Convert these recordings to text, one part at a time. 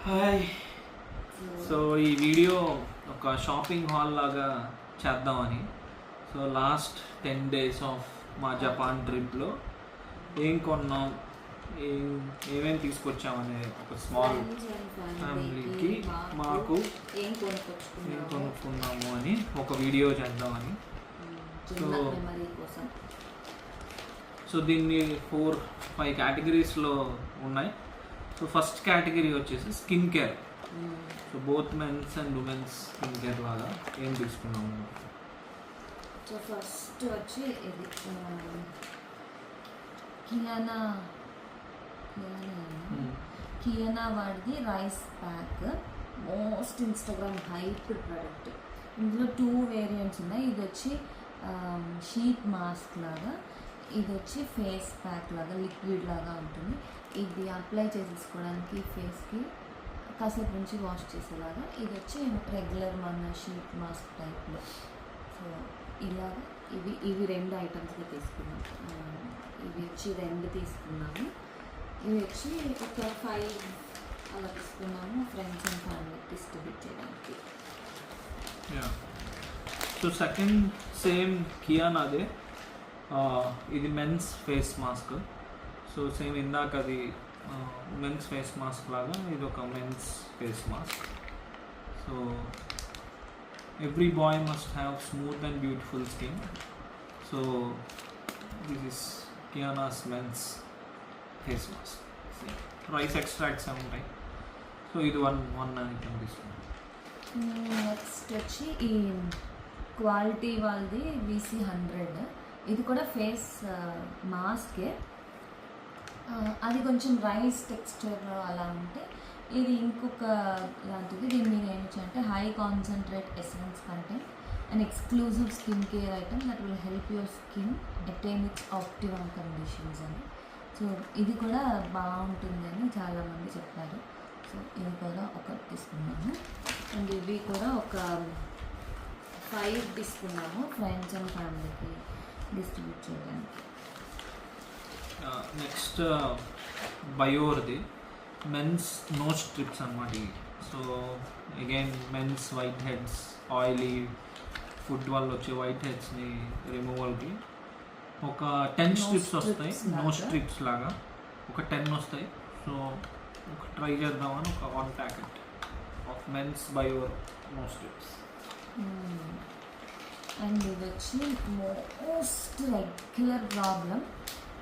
Hi. So ఈ video ఒక shopping hall లాగా చేద్దామని. సో లాస్ట్ 10 days ఆఫ్ మా జపాన్ ట్రిప్లో ఏం కొన్నాం, ఏమేమి తీసుకొచ్చామనే ఒక స్మాల్ ఫ్యామిలీకి మాకు ఏం కొనుక్కున్నాము అని ఒక వీడియో చేద్దామని. సో దీన్ని 4-5 కేటగిరీస్లో ఉన్నాయి. సో ఫస్ట్ కేటగిరీ వచ్చేసి skin care. So both men's and women's skin care లాగా ఏం తీసుకున్నాము. సో ఫస్ట్ వచ్చి ఇది కియానా వాడిది rice pack, most Instagram hyped product. ఇందులో 2 వేరియంట్స్ ఉన్నాయి. ఇది వచ్చి షీట్ మాస్క్ లాగా, ఇది వచ్చి ఫేస్ ప్యాక్ లాగా లిక్విడ్ లాగా ఉంటుంది. ఇది అప్లై చేసేసుకోవడానికి ఫేస్కి కాసేపు నుంచి వాష్ చేసేలాగా. ఇది వచ్చి రెగ్యులర్ మన షీట్ మాస్క్ టైప్లో. సో ఇలాగ ఇవి 2 ఐటమ్స్గా తీసుకున్నాం. ఇవి వచ్చి 2 తీసుకున్నాము. ఇవి వచ్చి ఒక 5 అలా తీసుకున్నాము ఫ్రెండ్స్ అండ్ ఫ్యామిలీకి డిస్ట్రిబ్యూట్ చేయడానికి. సో సెకండ్ సేమ్ కియానాదే. ఇది men's face mask. So same ఇందాక అది మెన్స్ ఫేస్ మాస్క్ లాగా ఇది ఒక men's face mask. So every boy must have smooth and beautiful skin. So this is Kiana's men's face mask. Rice extracts ఉంటాయి. So ఇది one item తీసుకున్నాం. Next వచ్చి ఈ క్వాలిటీ వాళ్ళది VC100. ఇది కూడా ఫేస్ మాస్కే. అది కొంచెం రైస్ టెక్స్చర్ అలా ఉంటే, ఇది ఇంకొక లాంటిది. దీని మీద ఏమిచ్చంటే high concentrate essence content and exclusive skin care item that will help your skin attain its optimum conditions అని. సో ఇది కూడా బాగుంటుందని చాలామంది చెప్పారు. సో ఇది కూడా ఒకటి తీసుకున్నాము. అండ్ ఇవి కూడా ఒక 5 తీసుకున్నాము ఫ్రెండ్స్ అండ్ ఫ్యామిలీకి డిస్ట్రిబ్యూట్ చేయడానికి. నెక్స్ట్ బయోర్ది మెన్స్ నోస్ స్ట్రిప్స్ అన్నమాట. So again men's white heads, oily food వల్ల వచ్చే వైట్ హెడ్స్ని రిమూవల్కి ఒక 10 స్ట్రిప్స్ వస్తాయి. నోస్ స్ట్రిప్స్ లాగా ఒక 10 వస్తాయి. సో ఒక ట్రై చేద్దామని ఒక 1 packet of men's Biore nose strips. And ఇది వచ్చి మోస్ట్ రెగ్యులర్ ప్రాబ్లం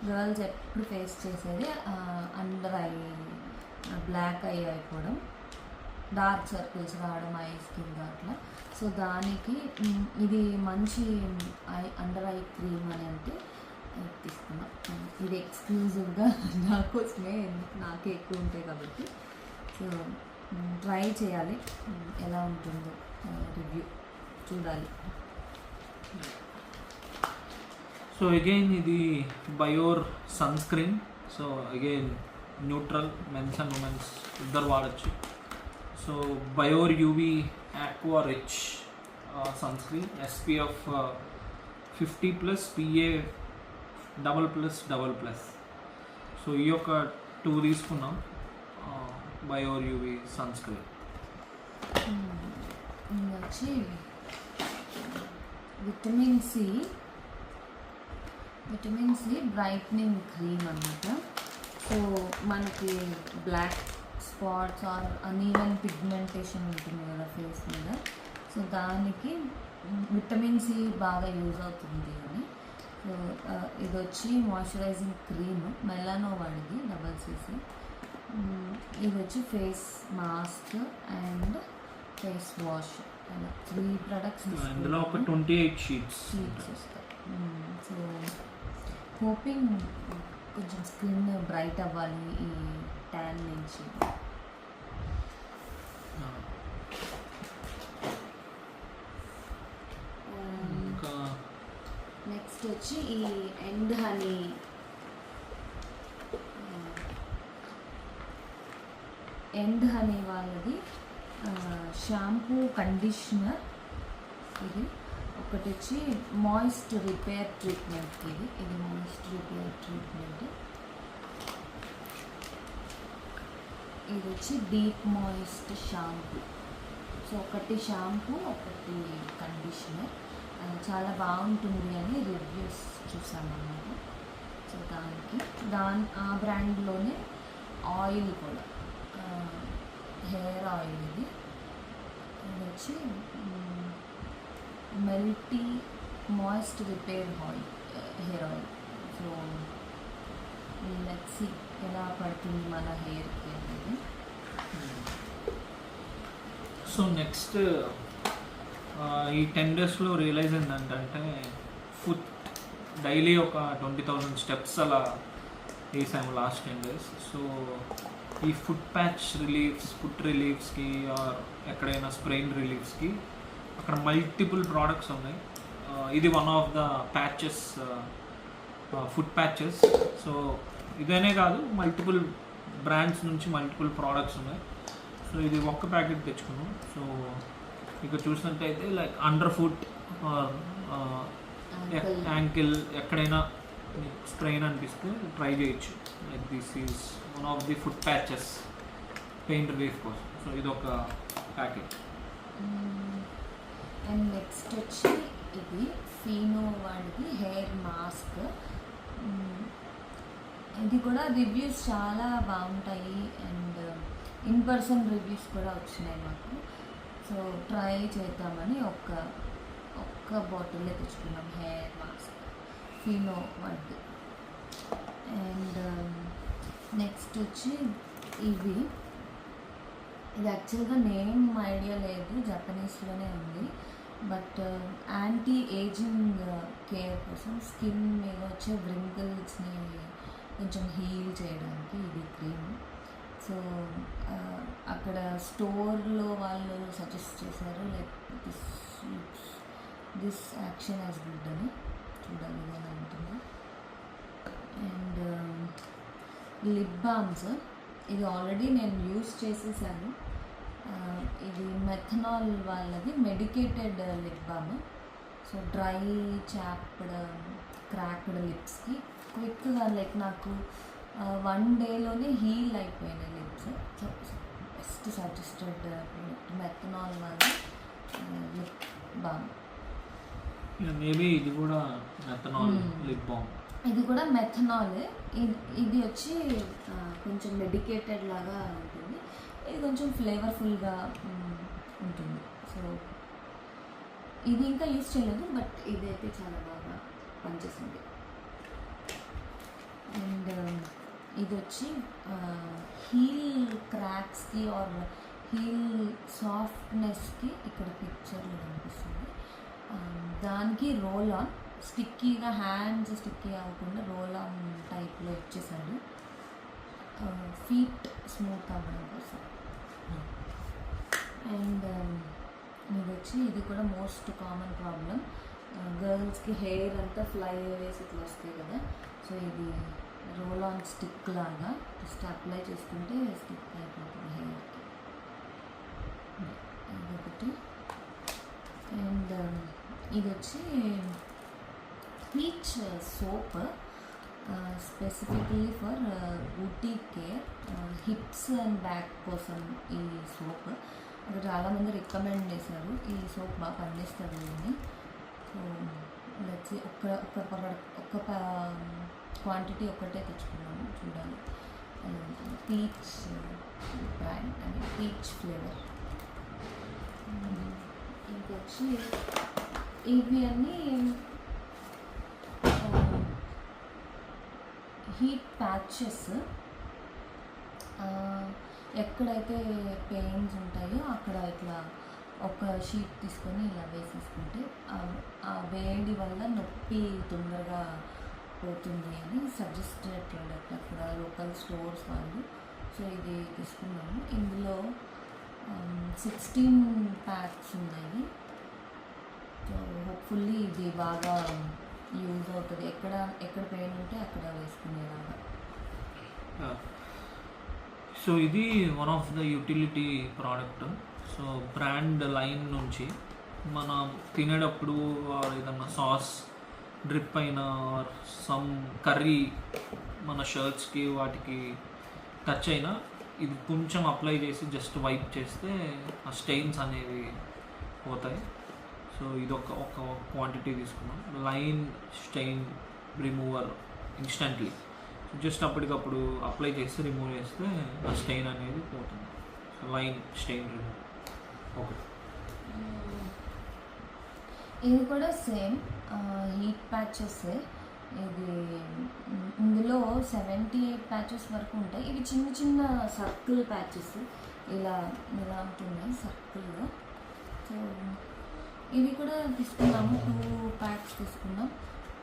గర్ల్స్ ఎప్పుడు ఫేస్ చేసేది అండర్ ఐ బ్లాక్ ఐ అయిపోవడం, డార్క్ సర్కిల్స్ రావడం ఐస్ కింద అట్లా. సో దానికి ఇది మంచి అండర్ ఐ క్రీమ్ అని అంటే తీసుకున్నాం. ఇది ఎక్స్క్లూజివ్గా నా కోసమే, నాకే ఎక్కువ ఉంటాయి కాబట్టి. సో ట్రై చేయాలి, ఎలా ఉంటుందో రివ్యూ చూడాలి. సో అగైన్ ఇది Biore sunscreen. So again neutral, men's and women's ఇద్దరు వాడచ్చు. So Biore UV aqua rich sunscreen, SPF 50+, PA ++++. So ఈ యొక్క 2 తీసుకున్నాం బయోర్ యూవీ సన్ స్క్రీన్. వచ్చి విటమిన్ సి బ్రైట్నింగ్ క్రీమ్ అన్నమాట. సో మనకి black spots or uneven pigmentation ఉంటుంది కదా ఫేస్ మీద. సో దానికి విటమిన్ సి బాగా యూజ్ అవుతుంది అని. సో ఇది వచ్చి మాయిశ్చరైజింగ్ క్రీమ్, మెలానో వాడిది CC. ఇది వచ్చి face mask and face wash, అలా 3 ప్రొడక్ట్స్. ఇందులో ఒక 28 షీట్స్ వస్తాయి. సో హోపింగ్ కొంచెం స్కిన్ బ్రైట్ అవ్వాలి ఈ ట్యాన్ నుంచి. నెక్స్ట్ వచ్చి ఈ ఎండ్ హనీ వాళ్ళది షాంపూ కండిషనర్. ఇది ఒకటి వచ్చి మాయిస్ట్ రిపేర్ ట్రీట్మెంట్. ఇది మాయిస్ట్ రిపేర్ ట్రీట్మెంట్. ఇది వచ్చి డీప్ మాయిస్ట్ షాంపూ. సో ఒకటి షాంపూ, ఒకటి కండిషనర్. చాలా బాగుంటుంది అని రివ్యూస్ చూసాను అన్నమాట. సో ఆ బ్రాండ్లోనే ఆయిల్ కూడా, హెయిర్ ఆయిల్ ఇది వచ్చి melty moist repair oil, hair oil. So let's see ఎలా పడుతుంది మన హెయిర్కి అనేది. సో నెక్స్ట్ ఈ 10 డేస్లో రియలైజ్ ఏంటంటే ఫుట్ డైలీ ఒక 20,000 స్టెప్స్ అలా వేసాము లాస్ట్ 10 డేస్. సో ఈ ఫుట్ ప్యాచ్ రిలీఫ్స్, ఫుట్ రిలీఫ్స్కి ఆర్ ఎక్కడైనా స్ప్రెయిన్ రిలీఫ్స్కి అక్కడ మల్టిపుల్ ప్రోడక్ట్స్ ఉన్నాయి. ఇది one of the patches, foot patches. So ఇదనే కాదు, మల్టిపుల్ బ్రాండ్స్ నుంచి మల్టిపుల్ ప్రోడక్ట్స్ ఉన్నాయి. సో ఇది ఒక్క ప్యాకెట్ తెచ్చుకున్నాం. సో ఇక్కడ చూసినట్టయితే లైక్ అండర్ ఫుట్, యాంకిల్ ఎక్కడైనా స్ప్రెయిన్ అనిపిస్తే ట్రై చేయొచ్చు. Like this is one of the foot patches pain relief కోసం. సో ఇది ఒక ప్యాకెట్. అండ్ నెక్స్ట్ వచ్చి ఇది ఫీనో వాడిది హెయిర్ మాస్క్. ఇది కూడా రివ్యూస్ చాలా బాగుంటాయి అండ్ ఇన్ పర్సన్ రివ్యూస్ కూడా వచ్చినాయి మాకు. సో ట్రై చేద్దామని ఒక్క బాటిల్లో తెచ్చుకున్నాం హెయిర్ మాస్క్ ఫీనో వాడిది. అండ్ నెక్స్ట్ వచ్చి ఇది యాక్చువల్గా నేమ్ ఐడియా లేదు, జపనీస్లోనే ఉంది. బట్ యాంటీ ఏజింగ్ కేర్ కోసం, స్కిన్ మీద వచ్చే వ్రింకిల్స్ని కొంచెం హీల్ చేయడానికి ఇది క్రీమ్. సో అక్కడ స్టోర్లో వాళ్ళు సజెస్ట్ చేశారు like this action as good అని. చూడాలి ఇదేనా ఉంటుంది. అండ్ లిప్ బామ్స్, ఇది ఆల్రెడీ నేను యూస్ చేసేసాను. ఇది మెథనాల్ వాళ్ళది medicated lip balm. So dry, chapped, cracked లిప్స్కి క్విక్గా లైక్ నాకు 1 డేలోనే హీల్ అయిపోయినాయి lips. So best suggested methanol వాళ్ళ లిప్ బామ్. మేబీ ఇది కూడా మెథనాల్ లిప్ బామ్. ఇది కూడా మెథనాల్. ఇది వచ్చి కొంచెం మెడికేటెడ్ లాగా ఉంటుంది. ఇది కొంచెం ఫ్లేవర్ఫుల్గా ఉంటుంది. సో ఇది ఇంకా యూస్ చేయలేదు, బట్ ఇదైతే చాలా బాగా పనిచేస్తుంది. అండ్ ఇది వచ్చి హీల్ క్రాక్స్కి ఆర్ హీల్ సాఫ్ట్నెస్కి ఇక్కడ పిక్చర్లో కనిపిస్తుంది. దానికి రోల్ ఆన్, స్టిక్కీగా హ్యాండ్స్ స్టిక్కీ అవ్వకుండా రోల్ ఆన్ టైప్లో ఇచ్చేసాడు ఫీట్ స్మూత్ అవ్వడం కోసం. అండ్ ఇది కూడా మోస్ట్ కామన్ ప్రాబ్లం, గర్ల్స్కి హెయిర్ అంతా ఫ్లై అవేస్ ఇట్లా వస్తాయి కదా. సో ఇది రోల్ ఆన్ స్టిక్ లాగా జస్ట్ అప్లై చేసుకుంటే స్టిక్ అయిపోతుంది హెయిర్కి. ఇదొకటి. అండ్ ఇది వచ్చి peach soap, specifically for booty care, hips and back కోసం ఈ సోప్. అది చాలామంది రికమెండ్ చేశారు, ఈ సోప్ బాగా పనిచేస్తుంది అని. సో లెట్స్ ఒక్క క్వాంటిటీ ఒక్కటే తెచ్చుకున్నాము, చూడాలి. పీచ్ బ్రాండ్ అని, పీచ్ ఫ్లేవర్. ఇంకొచ్చి ఇవి అన్నీ హీట్ ప్యాచెస్. ఎక్కడైతే పెయిన్స్ ఉంటాయో అక్కడ ఇట్లా ఒక షీట్ తీసుకొని ఇలా వేసేసుకుంటే ఆ వేడి వల్ల నొప్పి తొందరగా పోతుంది అని సజెస్టెడ్ ప్రోడక్ట్ అక్కడ లోకల్ స్టోర్స్ వాళ్ళు. సో ఇది తీసుకున్నాము. ఇందులో 16 ప్యాక్స్ ఉన్నాయి. సో హోప్ఫుల్లీ ఇది బాగా యూజ్ అవుతుంది, ఎక్కడ పెయిన్ ఉంటే అక్కడ వేసుకునేలాగా. సో ఇది one of the utility product. So brand line నుంచి మనం తినేటప్పుడు ఏదన్నా సాస్ డ్రిప్ అయినా సమ్ కర్రీ మన షర్ట్స్కి వాటికి టచ్ అయినా ఇది కొంచెం అప్లై చేసి జస్ట్ వైప్ చేస్తే ఆ స్టెయిన్స్ అనేవి పోతాయి. సో ఇది ఒక క్వాంటిటీ తీసుకున్నాం. Line stain remover instantly, just అప్పటికప్పుడు అప్లై చేస్తే రిమూవ్ చేస్తే ఆ స్టెయిన్ అనేది పోతుంది. So line stain remove. Okay, ఇది కూడా సేమ్ హీట్ ప్యాచెస్. ఇది ఇందులో 78 ప్యాచెస్ వరకు ఉంటాయి. ఇవి చిన్న చిన్న సర్కిల్ ప్యాచెస్, ఇలా ఇలా ఉంటున్నాయి సర్కిల్గా. సో ఇవి కూడా తీసుకున్నాము, 2 ప్యాక్స్ తీసుకున్నాం.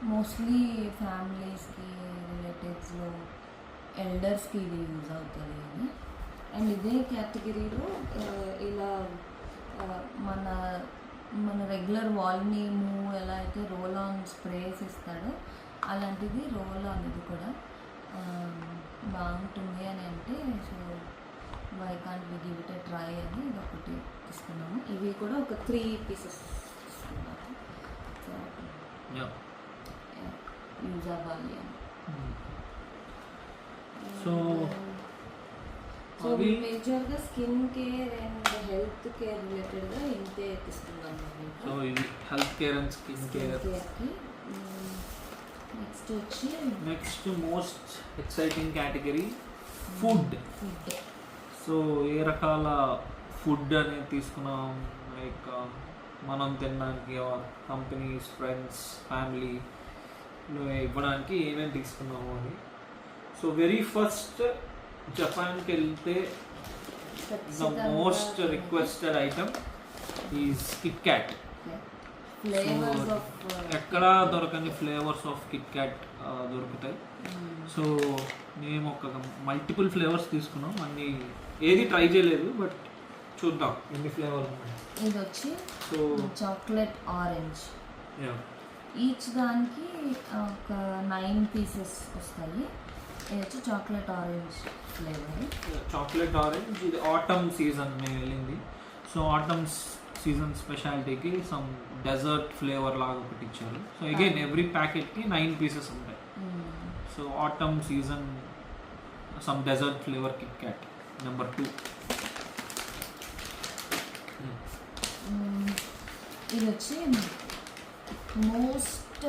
మోస్ట్లీ ఫ్యామిలీస్కి, రిలేటివ్స్లో ఎల్డర్స్కి ఇది యూజ్ అవుతుంది అని. అండ్ ఇదే కేటగిరీలో ఇలా మన రెగ్యులర్ వాల్ని మూవ్ ఎలా అయితే రోల్ ఆన్ స్ప్రేస్ ఇస్తాడో అలాంటిది రోల్ ఆన్. ఇది కూడా బాగుంటుంది అని అంటే, so why can't we give it a try అని ఇది ఒకటి తీసుకున్నాము. ఇవి కూడా ఒక 3 పీసెస్ తీసుకున్నాము. సో యూజ్ అవ్వాలి అని. సో సో మేజర్గా skin care and health care రిలేటెడ్గా ఇంతే తీసుకున్నాము. సో ఇది హెల్త్ కేర్ అండ్ స్కిన్ కేర్కి. నెక్స్ట్ వచ్చి next most exciting category food. So ఏ రకాల ఫుడ్ అనేది తీసుకున్నాం, లైక్ మనం తినడానికి, కంపెనీస్, ఫ్రెండ్స్, ఫ్యామిలీ ఇవ్వడానికి ఏమేమి తీసుకున్నాము అని. సో వెరీ ఫస్ట్ జపాన్కి వెళ్తే the most requested item is Kit Kat. ఎక్కడ దొరకని ఫ్లేవర్స్ ఆఫ్ కిట్ క్యాట్ దొరుకుతాయి. సో మేము ఒక మల్టిపుల్ ఫ్లేవర్స్ తీసుకున్నాం. అన్ని ఏది ట్రై చేయలేదు, బట్ చూద్దాం ఎన్ని ఫ్లేవర్ ఉన్నాయి. ఇది వచ్చి సో చాక్లెట్ ఆరెంజ్. ఈచ్ దానికి ఒక 9 పీసెస్ వస్తాయి. ఇది వచ్చి chocolate orange flavour. Chocolate orange ఇది ఆటమ్ సీజన్ మేము వెళ్ళింది. సో ఆటమ్ సీజన్ స్పెషాలిటీకి సమ్ డెజర్ట్ ఫ్లేవర్ లాగా ఒకటి ఇచ్చారు. సో అగైన్ ఎవ్రీ ప్యాకెట్కి 9 పీసెస్ ఉంటాయి. So autumn season some dessert flavour Kit Kat number 2. ఇది వచ్చి మోస్ట్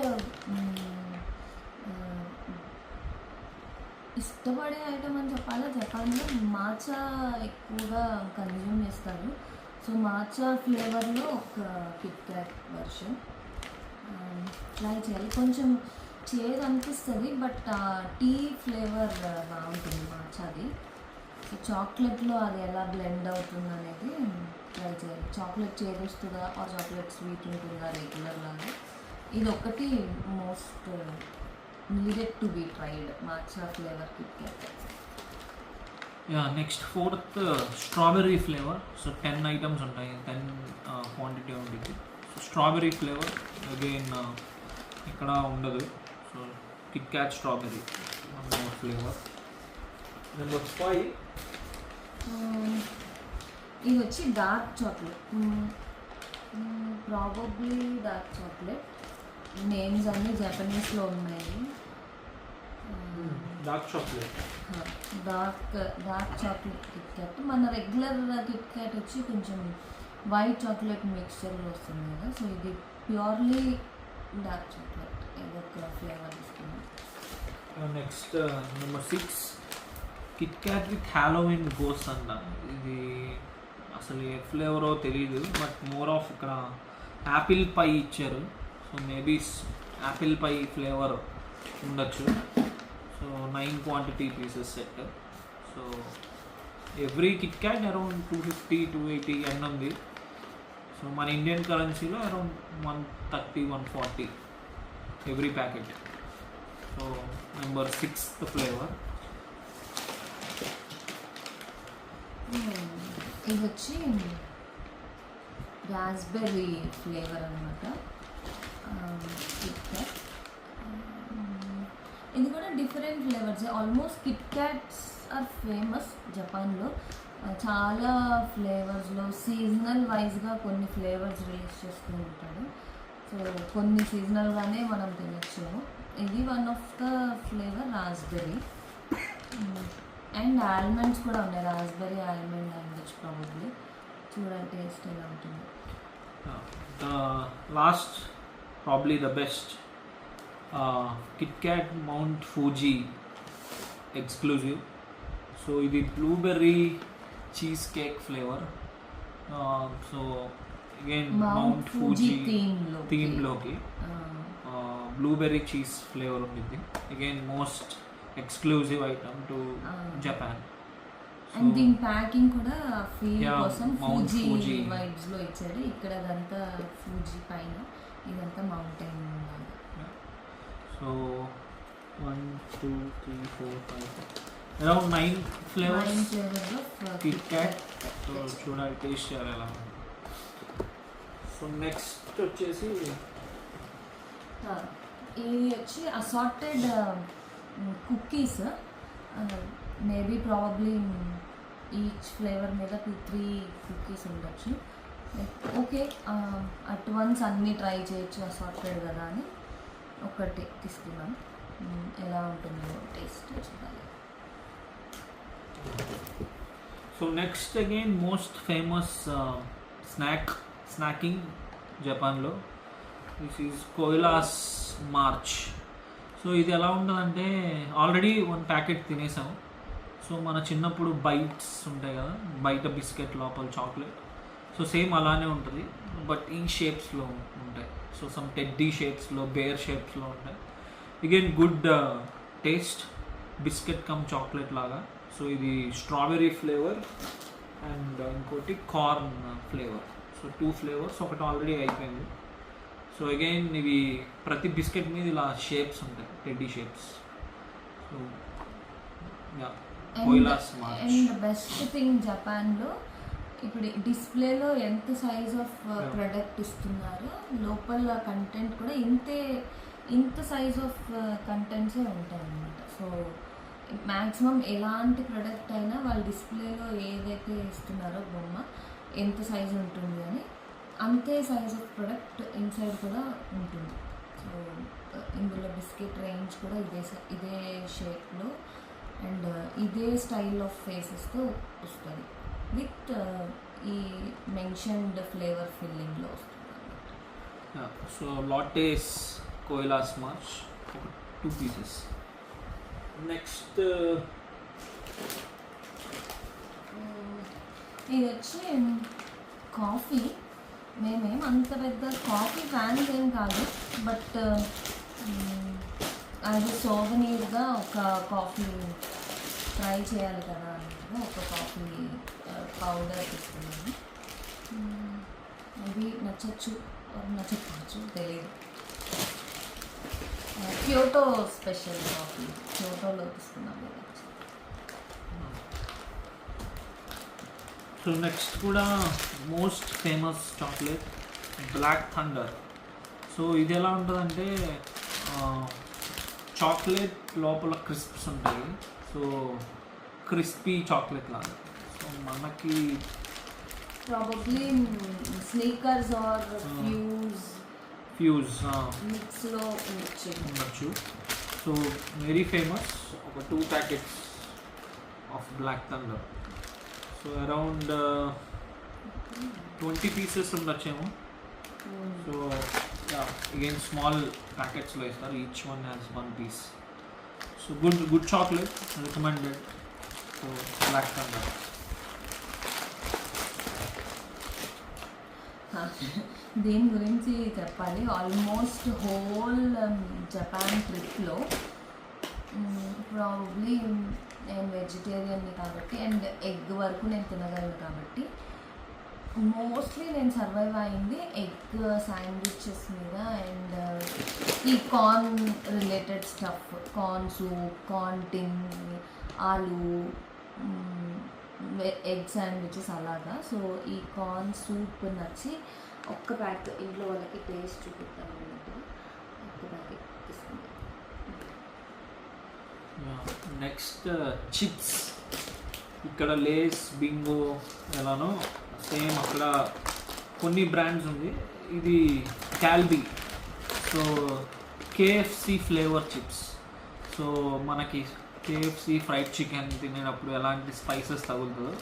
ఇష్టపడే ఐటమ్ అని చెప్పాలి. జపాన్లో మాచా ఎక్కువగా కన్జ్యూమ్ చేస్తారు. సో మాచా ఫ్లేవర్లో ఒక కిట్ క్యాట్ వర్షన్ ట్రై చేయాలి. కొంచెం చేదు అనిపిస్తుంది, బట్ టీ ఫ్లేవర్ బాగుంటుంది మాచాది. సో చాక్లెట్లో అది ఎలా బ్లెండ్ అవుతుంది అనేది ట్రై చేయాలి. చాక్లెట్ చేదు వస్తుందా ఆర్ చాక్లెట్ స్వీట్ ఉంటుందా రెగ్యులర్ లాగా. ఇది ఒకటి most needed to be tried, matcha flavour kit Kat. Next 4th strawberry flavour. So 10 items ఉంటాయి, 10 క్వాంటిటీ ఉంటుంది. సో స్ట్రాబెర్రీ ఫ్లేవర్ అగైన్ ఇక్కడ ఉండదు. So Kit Kat strawberry flavour. Number 5 ఇది వచ్చి dark chocolate. Probably dark chocolate. Names అన్నీ జపనీస్లో ఉన్నాయి. Dark chocolate dark chocolate Kit Kat. మన regular Kit Kat వచ్చి కొంచెం వైట్ చాక్లెట్ మిక్స్చర్లో వస్తుంది కదా. సో ఇది ప్యూర్లీ డార్క్ చాక్లెట్. ఏదొక ఫ్లేవర్ ఇస్తుంది. Next number 6 Kit Kat with Halloween goes అంట. ఇది అసలు ఏ ఫ్లేవరో తెలియదు, బట్ మోర్ ఆఫ్ ఇక్కడ యాపిల్ పై ఇచ్చారు. So maybe Apple pie flavour ఉండొచ్చు. So 9 quantity pieces set. So every Kit Kat around 250-280 yen ఉంది. సో మన ఇండియన్ కరెన్సీలో around 130-140 every packet. So number 6th flavour. ఇది వచ్చి రాస్బెర్రీ ఫ్లేవర్ అనమాట కిట్ క్యాట్. ఇది కూడా different flavours. Almost Kit Kats are famous జపాన్లో. చాలా ఫ్లేవర్స్లో సీజనల్ వైజ్గా కొన్ని ఫ్లేవర్స్ రిలీజ్ చేస్తూ ఉంటాడు. సో కొన్ని సీజనల్గానే మనం తినచ్చు. ఇది one of the flavour raspberry. And almonds కూడా ఉన్నాయి, రాస్బెర్రీ ఆల్మండ్ అనవచ్చు ప్రాబబ్లీ. చూడాలి టేస్ట్ ఎలా ఉంటుంది. The last, probably the best, Kit Kat Mount Fuji exclusive. So ఇది blueberry cheesecake flavour. So again Mount Fuji థీమ్లోకి బ్లూబెర్రీ చీజ్ ఫ్లేవర్ ఉంటుంది. Again most exclusive item to Japan. And దీని packing కూడా feel Yeah, కోసం Mount Fuji Fuji. Vibes లో ఇచ్చాడు. ఇక్కడ అదంతా ఫూజీ పైన, ఇదంతా mountain. So 1 2 3 4 5 around 9 flavours KitKat. So చూడాలి టేస్ట్ చేయాలి ఎలా ఉంది. సో నెక్స్ట్ వచ్చేసి ఇది వచ్చి assorted cookies. Maybe probably each flavour మీద 2-3 కుకీస్ ఉండొచ్చు. ఓకే, అట్ వన్స్ అన్నీ ట్రై చేయొచ్చు, అసార్టెడ్ కదా అని ఒకటి తీసుకున్నాం. ఎలా ఉంటుందో టేస్ట్ చూడాలి. So next again most famous snacking జపాన్లో, this is Koala's March. So ఇది ఎలా ఉంటుందంటే ఆల్రెడీ 1 ప్యాకెట్ తినేసాము. సో మన చిన్నప్పుడు బైట్స్ ఉంటాయి కదా, బయట బిస్కెట్ లోపల చాక్లెట్, సో సేమ్ అలానే ఉంటుంది బట్ ఈ షేప్స్లో ఉంటాయి. సో సమ్ టెడ్డీ షేప్స్లో, బేర్ షేప్స్లో ఉంటాయి. Again good taste, biscuit come chocolate లాగా. సో ఇది స్ట్రాబెర్రీ ఫ్లేవర్ అండ్ ఇంకోటి కార్న్ ఫ్లేవర్. సో 2 ఫ్లేవర్స్, ఒకటి ఆల్రెడీ అయిపోయింది. సో అగైన్ ఇవి ప్రతి బిస్కెట్ మీద ఇలా షేప్స్ ఉంటాయి, teddy shapes. So Koala's March. And best thing జపాన్లో ఇప్పుడు డిస్ప్లేలో ఎంత సైజ్ ఆఫ్ ప్రొడక్ట్ ఇస్తున్నారో లోపల కంటెంట్ కూడా ఇంత సైజ్ ఆఫ్ కంటెంట్సే ఉంటాయి అన్నమాట. సో మ్యాక్సిమం ఎలాంటి ప్రొడక్ట్ అయినా వాళ్ళు డిస్ప్లేలో ఏదైతే ఇస్తున్నారో బొమ్మ ఎంత సైజ్ ఉంటుంది అని అంతే సైజ్ ఆఫ్ ప్రొడక్ట్ ఇన్సైడ్ కూడా ఉంటుంది. సో ఇందులో బిస్కెట్ రేంజ్ కూడా ఇదే షేప్లో అండ్ ఇదే స్టైల్ ఆఫ్ ఫేసెస్తో వస్తుంది విత్ ఈ మెన్షన్డ్ ఫ్లేవర్ ఫిల్లింగ్లో వస్తుంది. సో లాటేస్ కోయిలాస్ మార్చ్ 2 పీసెస్. నెక్స్ట్ ఇది వచ్చి కాఫీ. మేమేం అంత పెద్ద కాఫీ ఫ్యాన్స్ ఏం కాదు, బట్ అది సోవనీర్గా ఒక కాఫీ ట్రై చేయాలి కదా అన్నట్టుగా ఒక కాఫీ పౌడర్ తీసుకున్నాను. అది నచ్చచ్చు నచ్చకపోవచ్చు తెలియదు. క్యోటో స్పెషల్ కాఫీ, క్యోటోలో తీసుకున్నాను. సో నెక్స్ట్ కూడా most famous chocolate Black Thunder. So ఇది ఎలా ఉంటుందంటే చాక్లెట్ లోపల క్రిస్ప్స్ ఉంటాయి. సో క్రిస్పీ చాక్లెట్ లాగా. సో మనకి ప్రాబబ్లీ స్నీకర్స్ ఆర్ ఫ్యూజ్ మిక్స్లో ఉండొచ్చు. సో వెరీ ఫేమస్, ఒక 2 packets of Black Thunder. So around 20 pieces ఉండొచ్చేమో. సో అగైన్ స్మాల్ ప్యాకెట్స్లో ఇస్తారు, each one has 1 piece. So good chocolate, recommended. So Black Thunder. దీని గురించి చెప్పాలి. ఆల్మోస్ట్ హోల్ జపాన్ ట్రిప్లో ప్రాబబ్లీ నేను వెజిటేరియన్ని కాబట్టి అండ్ ఎగ్ వరకు నేను తినగలను కాబట్టి మోస్ట్లీ నేను సర్వైవ్ అయింది ఎగ్ శాండ్విచెస్ మీద అండ్ ఈ corn related stuff, corn soup, corn tin, ఆలు, ఎగ్ శాండ్విచెస్ అలాగా. సో ఈ కార్న్ సూప్ నచ్చి ఒక్క ప్యాకెట్ ఇంట్లో వాళ్ళకి టేస్ట్ చూపిస్తాను అన్నట్టు ఒక్క ప్యాకెట్ తీసుకుంటాను. Next chips. ఇక్కడ లేస్, బింగో ఎలానో సేమ్ అక్కడ కొన్ని బ్రాండ్స్ ఉంది. ఇది Calbee. So KFC flavour chips. So మనకి కేఎఫ్సి ఫ్రైడ్ చికెన్ తినేటప్పుడు ఎలాంటి స్పైసెస్ తగులుతుందో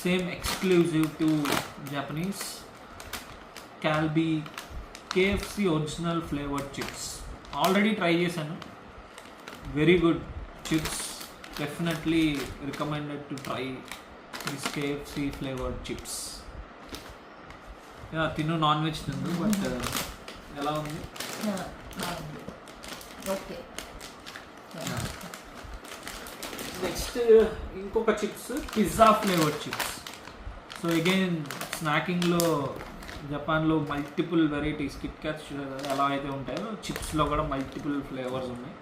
same exclusive to Japanese Calbee KFC original flavoured chips. Already try చేశాను, very good chips. Definitely recommended to try this KFC flavoured chips. తిను non veg తిందు, but ఎలా ఉంది? Okay. Next ఇంకొక chips, pizza flavoured chips. So again స్నాకింగ్లో జపాన్లో multiple varieties, kit cats ఎలా అయితే ఉంటాయో చిప్స్లో కూడా మల్టిపుల్ ఫ్లేవర్స్ ఉన్నాయి.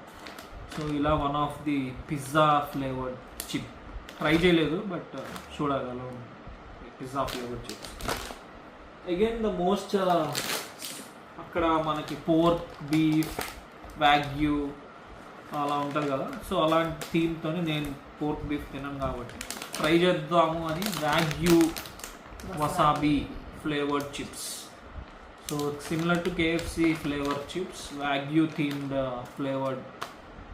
సో ఇలా one of the pizza flavoured chip try చేయలేదు, బట్ చూడాలి అలా ఉంది pizza flavoured chips. Again the most అక్కడ మనకి పోర్క్, బీఫ్, వాగ్యూ అలా ఉంటుంది కదా. సో అలాంటి థీమ్తో నేను పోర్క్ బీఫ్ తినను కాబట్టి ట్రై చేద్దాము అని wagyu wasabi flavoured chips. So similar to KFC flavoured chips, wagyu themed flavoured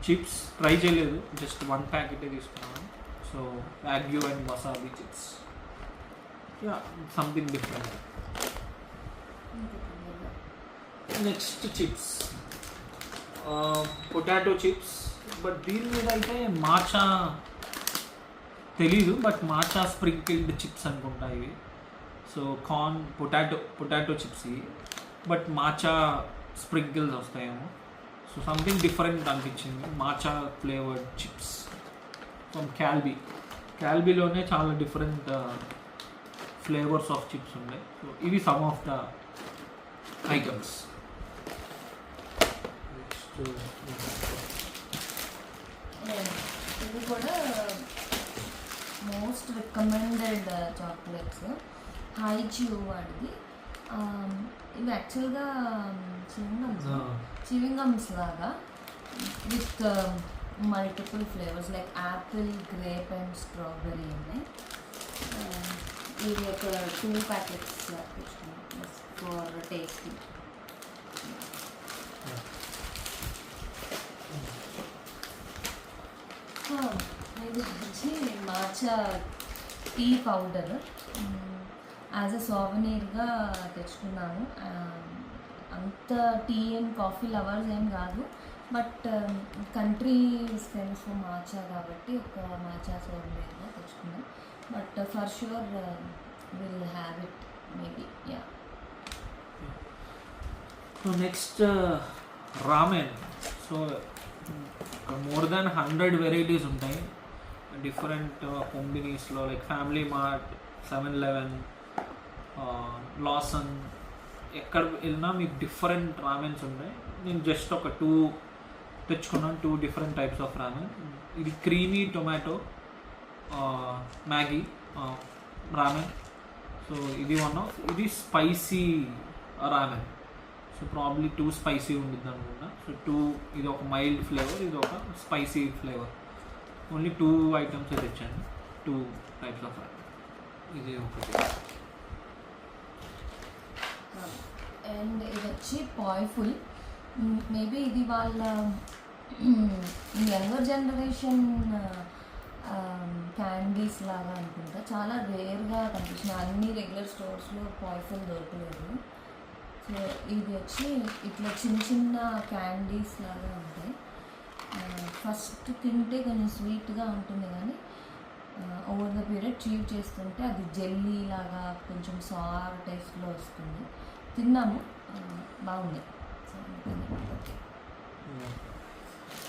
chips try చేయలేదు, జస్ట్ 1 ప్యాకెటే తీసుకున్నాను. So wagyu and wasabi chips, yeah something different. Next chips, potato chips. But దీని మీద అయితే మాచా తెలీదు, but matcha sprinkled chips అనుకుంటా ఇవి. So corn potato chips ఇవి, బట్ మాచా స్ప్రింకిల్స్ వస్తాయేమో. సో సంథింగ్ డిఫరెంట్ అనిపించింది. మాచా ఫ్లేవర్డ్ చిప్స్ ఫ్రమ్ క్యాల్బీలోనే చాలా డిఫరెంట్ ఫ్లేవర్స్ ఆఫ్ చిప్స్ ఉన్నాయి. సో ఇవి సమ్ ఆఫ్ ద ఐటమ్స్. ఇది కూడా మోస్ట్ రికమెండెడ్ చాక్లెట్స్, హైచ్యూ వాడిది. ఇవి యాక్చువల్గా చివింగమ్స్ లాగా with multiple flavours like apple, grape and strawberry ఉన్నాయి. ఇవి ఒక 2 ప్యాకెట్స్ ఫర్ టేస్టీ. ఇది వచ్చి matcha tea powder as a సోవనీర్గా తెచ్చుకున్నాను. అంత టీ అండ్ కాఫీ లవర్స్ ఏం కాదు, but country famous for matcha కాబట్టి ఒక మాచా సోవనీర్గా తెచ్చుకున్నాను. But for sure will have it maybe, yeah. So next ramen. So more than 100 varieties ఉంటాయి డిఫరెంట్ కంపెనీస్లో, like FamilyMart, 7-Eleven, Lawson. ఎక్కడ వెళ్ళినా మీకు డిఫరెంట్ రామెన్స్ ఉంటాయి. నేను జస్ట్ ఒక 2 తెచ్చుకున్నాను, 2 డిఫరెంట్ టైప్స్ ఆఫ్ రామెన్. ఇది creamy tomato Maggi ramen. So ఇది ఇది spicy ramen. So probably 2 spicy ఉండిద్ది అనుకుంటా. సో 2 ఇది ఒక మైల్డ్ ఫ్లేవర్, ఇది ఒక స్పైసీ ఫ్లేవర్. ఓన్లీ 2 ఐటమ్స్ తెచ్చాను, 2 టైప్స్ ఆఫ్ రామెన్. ఇది ఒకటి. అండ్ ఇది వచ్చి పాయ్ఫుల్. మేబీ ఇది వాళ్ళ యంగర్ జనరేషన్ క్యాండీస్ లాగా అనుకుంటా. చాలా రేర్గా కనిపించిన అన్ని రెగ్యులర్ స్టోర్స్లో పాయ్ఫుల్ దొరకలేదు. సో ఇది వచ్చి ఇట్లా చిన్న చిన్న క్యాండీస్ లాగా ఉంటాయి. ఫస్ట్ తింటే కొంచెం స్వీట్గా ఉంటుంది, కానీ ఓవర్ ద పీరియడ్ చీవ్ చేస్తుంటే అది జెల్లీ లాగా కొంచెం సార్ టేస్ట్లో వస్తుంది. తిన్నాము, బాగుంది.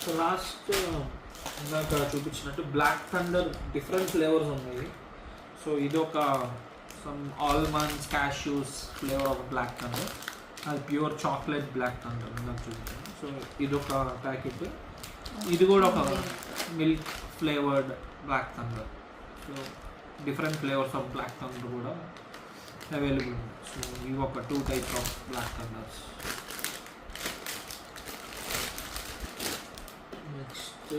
సో లాస్ట్ ఇందాక చూపించినట్టు బ్లాక్ థండర్ డిఫరెంట్ ఫ్లేవర్స్ ఉన్నాయి. సో ఇదొక some almonds, cashews flavour of Black Thunder. అది ప్యూర్ చాక్లెట్ బ్లాక్ థండర్ ఇందాక చూపించాను. సో ఇదొక ప్యాకెట్. ఇది కూడా ఒక milk flavoured Black Thunder. So different flavours of Black Thunder కూడా అవైలబుల్ ఉంది. సో ఇవి ఒక 2 types of Black Thunders. Next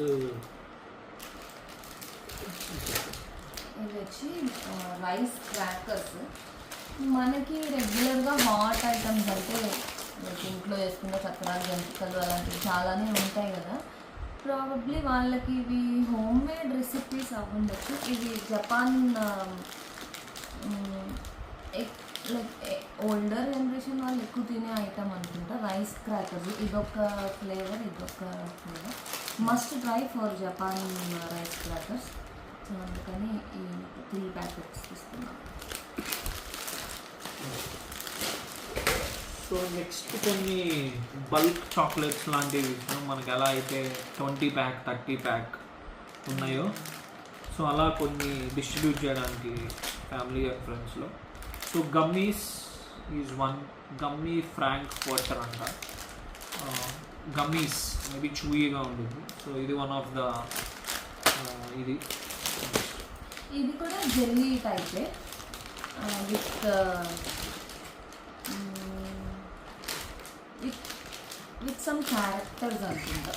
ఇది వచ్చి రైస్ క్రాకర్స్. మనకి రెగ్యులర్గా హాట్ ఐటమ్స్ అంటే ఇంట్లో వేసుకున్న చక్రాలు, జంతికలు అలాంటివి చాలానే ఉంటాయి కదా. ప్రాబబ్లీ వాళ్ళకి ఇవి హోమ్ మేడ్ రెసిపీస్ అవ్వండొచ్చు. ఇది జపాన్ లైక్ ఓల్డర్ జనరేషన్ వాళ్ళు ఎక్కువ తినే ఐటమ్ అనుకుంటా. రైస్ క్రాకర్స్ ఇదొక ఫ్లేవర్, ఇదొక flavour. Must try for Japan rice crackers. So అందుకని ఈ 3 ప్యాకెట్స్ తీసుకున్నాం. సో నెక్స్ట్ కొన్ని బల్క్ చాక్లెట్స్ లాంటివి మనకి ఎలా అయితే 20 ప్యాక్ 30 ప్యాక్ ఉన్నాయో, సో అలా కొన్ని డిస్ట్రిబ్యూట్ చేయడానికి ఫ్యామిలీ అండ్ ఫ్రెండ్స్లో. So gummies is one. Gummy frank water అంట. గమ్మీస్ మేబీ చూయిగా ఉంటుంది. సో ఇది వన్ ఆఫ్ ద ఇది కూడా జెల్లీ టైపే విత్ విత్ సమ్ క్యారెక్టర్స్ అనుకుంటా.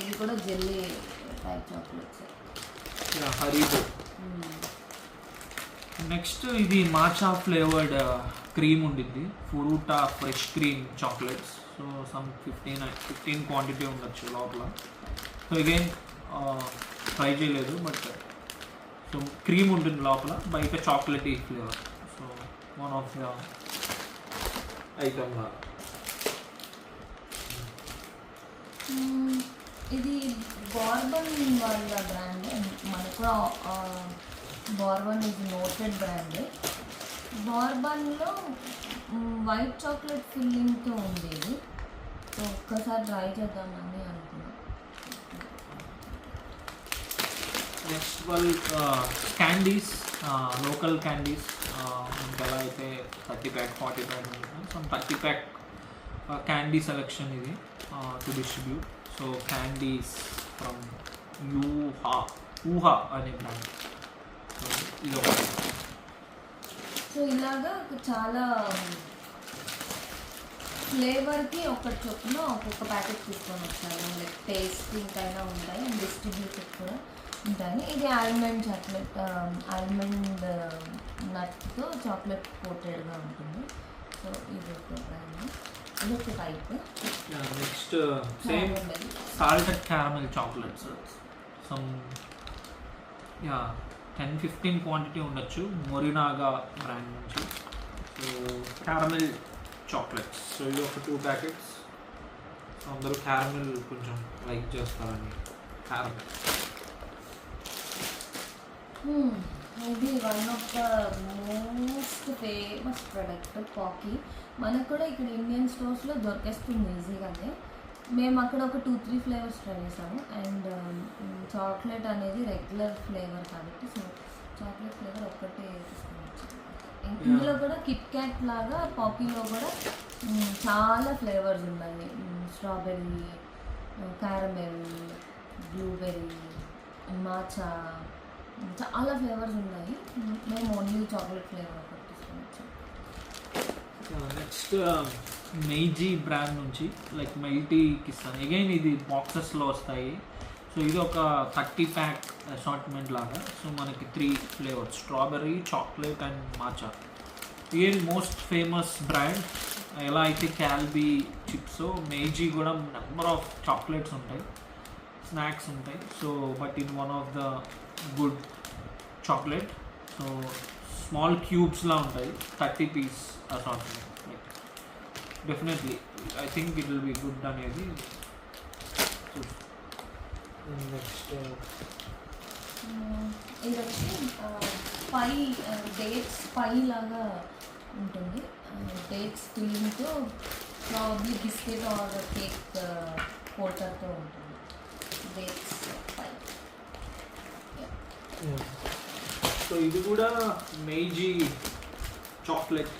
ఇది కూడా jelly type chocolates. Haribo. Next ఇది మాచా ఫ్లేవర్డ్ క్రీమ్ ఉండిద్ది. ఫ్రూటా fresh cream chocolates. So some 15 quantity ఉండొచ్చు లోపల. సో అగైన్ ట్రై చేయలేదు, బట్ సో క్రీమ్ ఉంటుంది లోపల, బయట chocolatey flavour. So one of the item లాగా. ఇది బార్బన్ వాళ్ళ బ్రాండ్. మనకు కూడా బార్బన్ ఇది నోటెడ్ బ్రాండ్. బార్బన్లో వైట్ చాక్లెట్ ఫిల్లింగ్తో ఉంది ఇది. సో ఒక్కసారి ట్రై చేద్దామని అనుకున్నాను. నెక్స్ట్ వాళ్ళు క్యాండీస్, లోకల్ క్యాండీస్. ఇంకా ఎలా అయితే 30 ప్యాక్ 40 ప్యాక్ ఉంటుంది, సో 30 ప్యాక్ క్యాండీ సెలెక్షన్ ఇది to distribute. So candies from ఊహా అనే బ్రాండ్. సో ఇది ఒకటి. సో ఇలాగా చాలా ఫ్లేవర్కి ఒకటి చొప్పున ఒక్కొక్క ప్యాకెట్ తీసుకొని వచ్చాను. లైక్ టేస్టింగ్ అయినా ఉంటాయి అండ్ డిస్ట్రిబ్యూటెడ్ కూడా ఉంటాయి. ఇది ఆల్మండ్ చాక్లెట్, ఆల్మండ్ నట్తో చాక్లెట్ కోటెడ్గా ఉంటుంది. సో ఇది ఒక బ్రాండ్, ఇది ఒక type. Next same salted caramel chocolates. Some 10-15 quantity ఉండొచ్చు, మొరినాగా బ్రాండ్ నుంచి. So caramel chocolates. సో ఇది ఒక 2 ప్యాకెట్స్. సో అందరూ క్యారమెల్ కొంచెం లైక్ చేస్తారని క్యారమెల్. ఇది one of the most famous product Pocky. మనకు కూడా ఇక్కడ ఇండియన్ స్టోర్స్లో దొరికేస్తుంది ఈజీగానే. మేము అక్కడ ఒక 2-3 ఫ్లేవర్స్ ట్రై చేసాము. అండ్ చాక్లెట్ అనేది రెగ్యులర్ ఫ్లేవర్ కాబట్టి సో చాక్లెట్ ఫ్లేవర్ ఒక్కటే తీసుకుని. ఇందులో కూడా కిట్ క్యాట్ లాగా పాకీలో కూడా చాలా ఫ్లేవర్స్ ఉన్నాయి. స్ట్రాబెర్రీ, క్యారమెల్, బ్లూబెర్రీ, మాచా, చాలా ఫ్లేవర్స్ ఉన్నాయి. మేము ఓన్లీ చాక్లెట్ ఫ్లేవర్ ఒకటి తీసుకుని. నెక్స్ట్ మెయిజీ బ్రాండ్ నుంచి లైక్ మెల్టీకి ఇస్తాను. అగైన్ ఇది బాక్సెస్లో వస్తాయి. సో ఇది ఒక 30 ప్యాక్ అసార్ట్మెంట్ లాగా. సో మనకి 3 flavours, strawberry, chocolate and matcha. Again most famous brand. ఎలా అయితే క్యాల్బీ చిప్స్, మెయిజీ కూడా నెంబర్ ఆఫ్ చాక్లెట్స్ ఉంటాయి, స్నాక్స్ ఉంటాయి. So but in one of the good chocolate. So small క్యూబ్స్లా ఉంటాయి, 30 piece assortment. Like definitely I think it will be good అనేది. Next ఇది వచ్చి పై డేట్స్ పై లాగా ఉంటుంది. డేట్స్ ఫిల్లింగ్తో ప్రాబ్లీ బిస్కెట్ ఆర్ కేక్ కోటర్తో ఉంటుంది. Dates pie. సో ఇది కూడా మెయిజీ చాక్లెట్,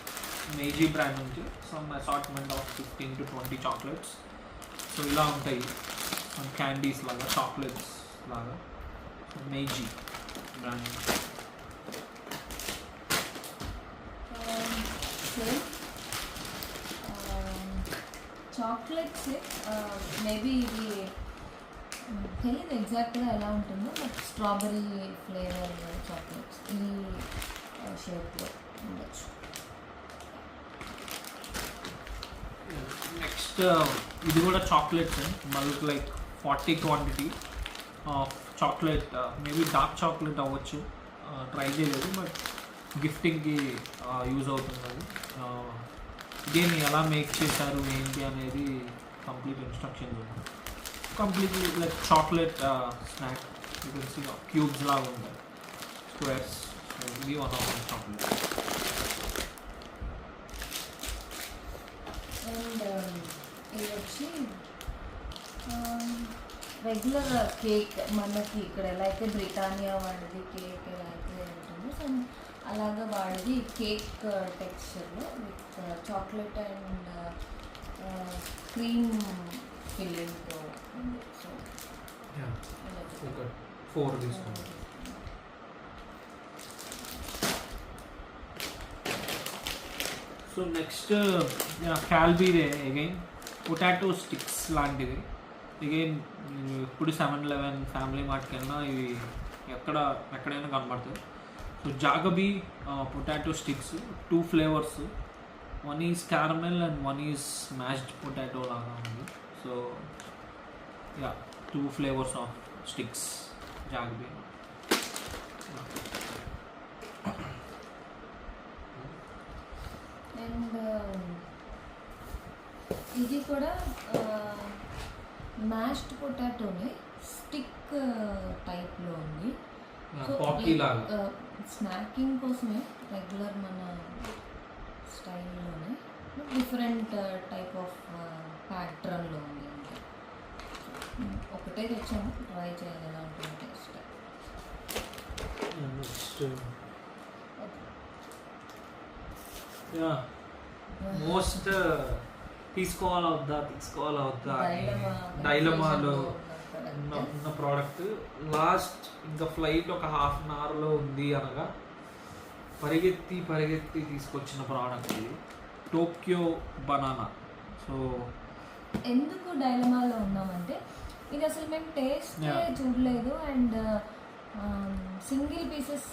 మెయిజీ బ్రాండ్ నుంచి. Some assortment of 15 to 20 chocolates. So ఇలా ఉంటాయి క్యాండీస్ లాగా, చాక్లెట్స్ లాగా. మెయిజీ బ్రాండ్. చాక్లెట్స్ మేబీ ఇది తెలియదు ఎగ్జాక్ట్గా ఎలా ఉంటుందో, బట్ స్ట్రాబెర్రీ ఫ్లేవర్ చాక్లెట్స్ ఈ షేప్లో ఉండొచ్చు. నెక్స్ట్ ఇది కూడా chocolates, bulk like 40 quantity of chocolate, maybe dark chocolate అవ్వచ్చు, ట్రై చేయలేదు, బట్ గిఫ్టింగ్కి యూజ్ అవుతుంది అది. దీన్ని ఎలా మేక్ చేశారు ఏంటి అనేది కంప్లీట్ ఇన్స్ట్రక్షన్స్ ఉన్నాయి. Completely like chocolate snack, you can see cubes లాగా ఉంటాయి, స్క్వేర్స్. ఇది one of the chocolate. And ఇది వచ్చి రెగ్యులర్ కేక్, మనకి ఇక్కడ ఎలా అయితే బ్రిటానియా వాడిది కేక్ ఎలా అయితే ఉంటుందో సో అలాగా వాడిది కేక్ టెక్స్చర్లో విత్ చాక్లెట్ అండ్ క్రీమ్ ఫిల్లింగ్తో ఉంది. సో ఒక 4 తీసుకుంటాం. సో నెక్స్ట్ క్యాల్బీరే అగైన్ పొటాటో స్టిక్స్ లాంటివి. అగైన్ ఇప్పుడు 7-Eleven ఫ్యామిలీ మార్ట్కి వెళ్ళినా ఇవి ఎక్కడైనా కనబడతాయి. So Jagabee potato sticks, 2 flavours, one is caramel and one is mashed potato లాగా ఉంది. So 2 flavours of sticks Jagabee. And ఇది కూడా మ్యాష్డ్ పొటాటోని స్టిక్ టైప్లో ఉంది. స్నాకింగ్ కోసమే రెగ్యులర్ మన స్టైల్లోనే డిఫరెంట్ టైప్ ఆఫ్ ప్యాటర్న్లో ఉంది. అంటే ఒకటే తెచ్చాము, ట్రై చేయాలి ఎలా ఉంటుంది టేస్ట్. మోస్ట్ తీసుకోవాలా డైలమాలో ఉన్న ప్రోడక్ట్. లాస్ట్ ఇంకా ఫ్లైట్ ఒక ½ అన్ అవర్లో ఉంది అనగా పరిగెత్తి తీసుకొచ్చిన ప్రోడక్ట్ ఇది, టోక్యో బనానా. సో ఎందుకు డైలమాలో ఉన్నామంటే ఇది అసలు మేము టేస్ట్ చూడలేదు అండ్ సింగిల్ పీసెస్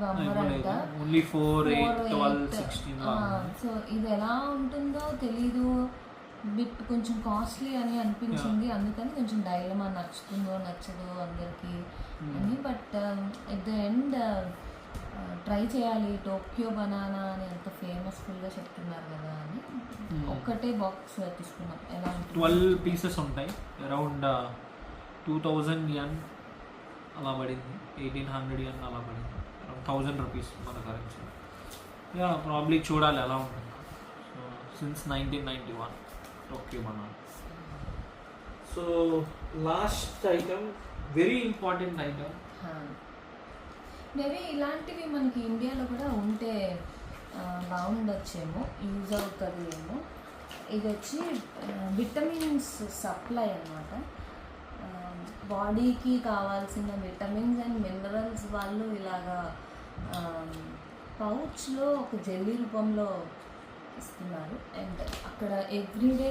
అమ్మరంట. ఓన్లీ 4, 8, 12, 16. సో ఇది ఎలా ఉంటుందో తెలీదు, బిట్ కొంచెం కాస్ట్లీ అని అనిపించింది, అందుకని కొంచెం డైలమా నచ్చుతుందో నచ్చదో అందరికీ అని. But at the end try చేయాలి, టోక్యో బనానా అని ఎంత ఫేమస్ఫుల్గా చెప్తున్నారు కదా అని ఒక్కటే బాక్స్ తీసుకున్నాం. ఎలా 12 పీసెస్ ఉంటాయి, అరౌండ్ 2000 yen అలా పడింది, 1800 yen అలా పడింది, అరౌండ్ 1000 రూపీస్ మన కరెన్సీ. ప్రాబ్లీ చూడాలి ఎలా ఉంటుంది. So since 1991 Tokyo banana. So last item, very important item. Maybe ఇలాంటివి మనకి ఇండియాలో కూడా ఉంటే బాగుండొచ్చేమో, యూజ్ అవుతుంది ఏమో. ఇది వచ్చి విటమిన్స్ సప్లై అన్నమాట. బాడీకి కావాల్సిన విటమిన్స్ అండ్ మినరల్స్ వాళ్ళు ఇలాగా పౌచ్లో ఒక జెల్లీ రూపంలో ఇస్తున్నారు. అండ్ అక్కడ ఎవ్రీడే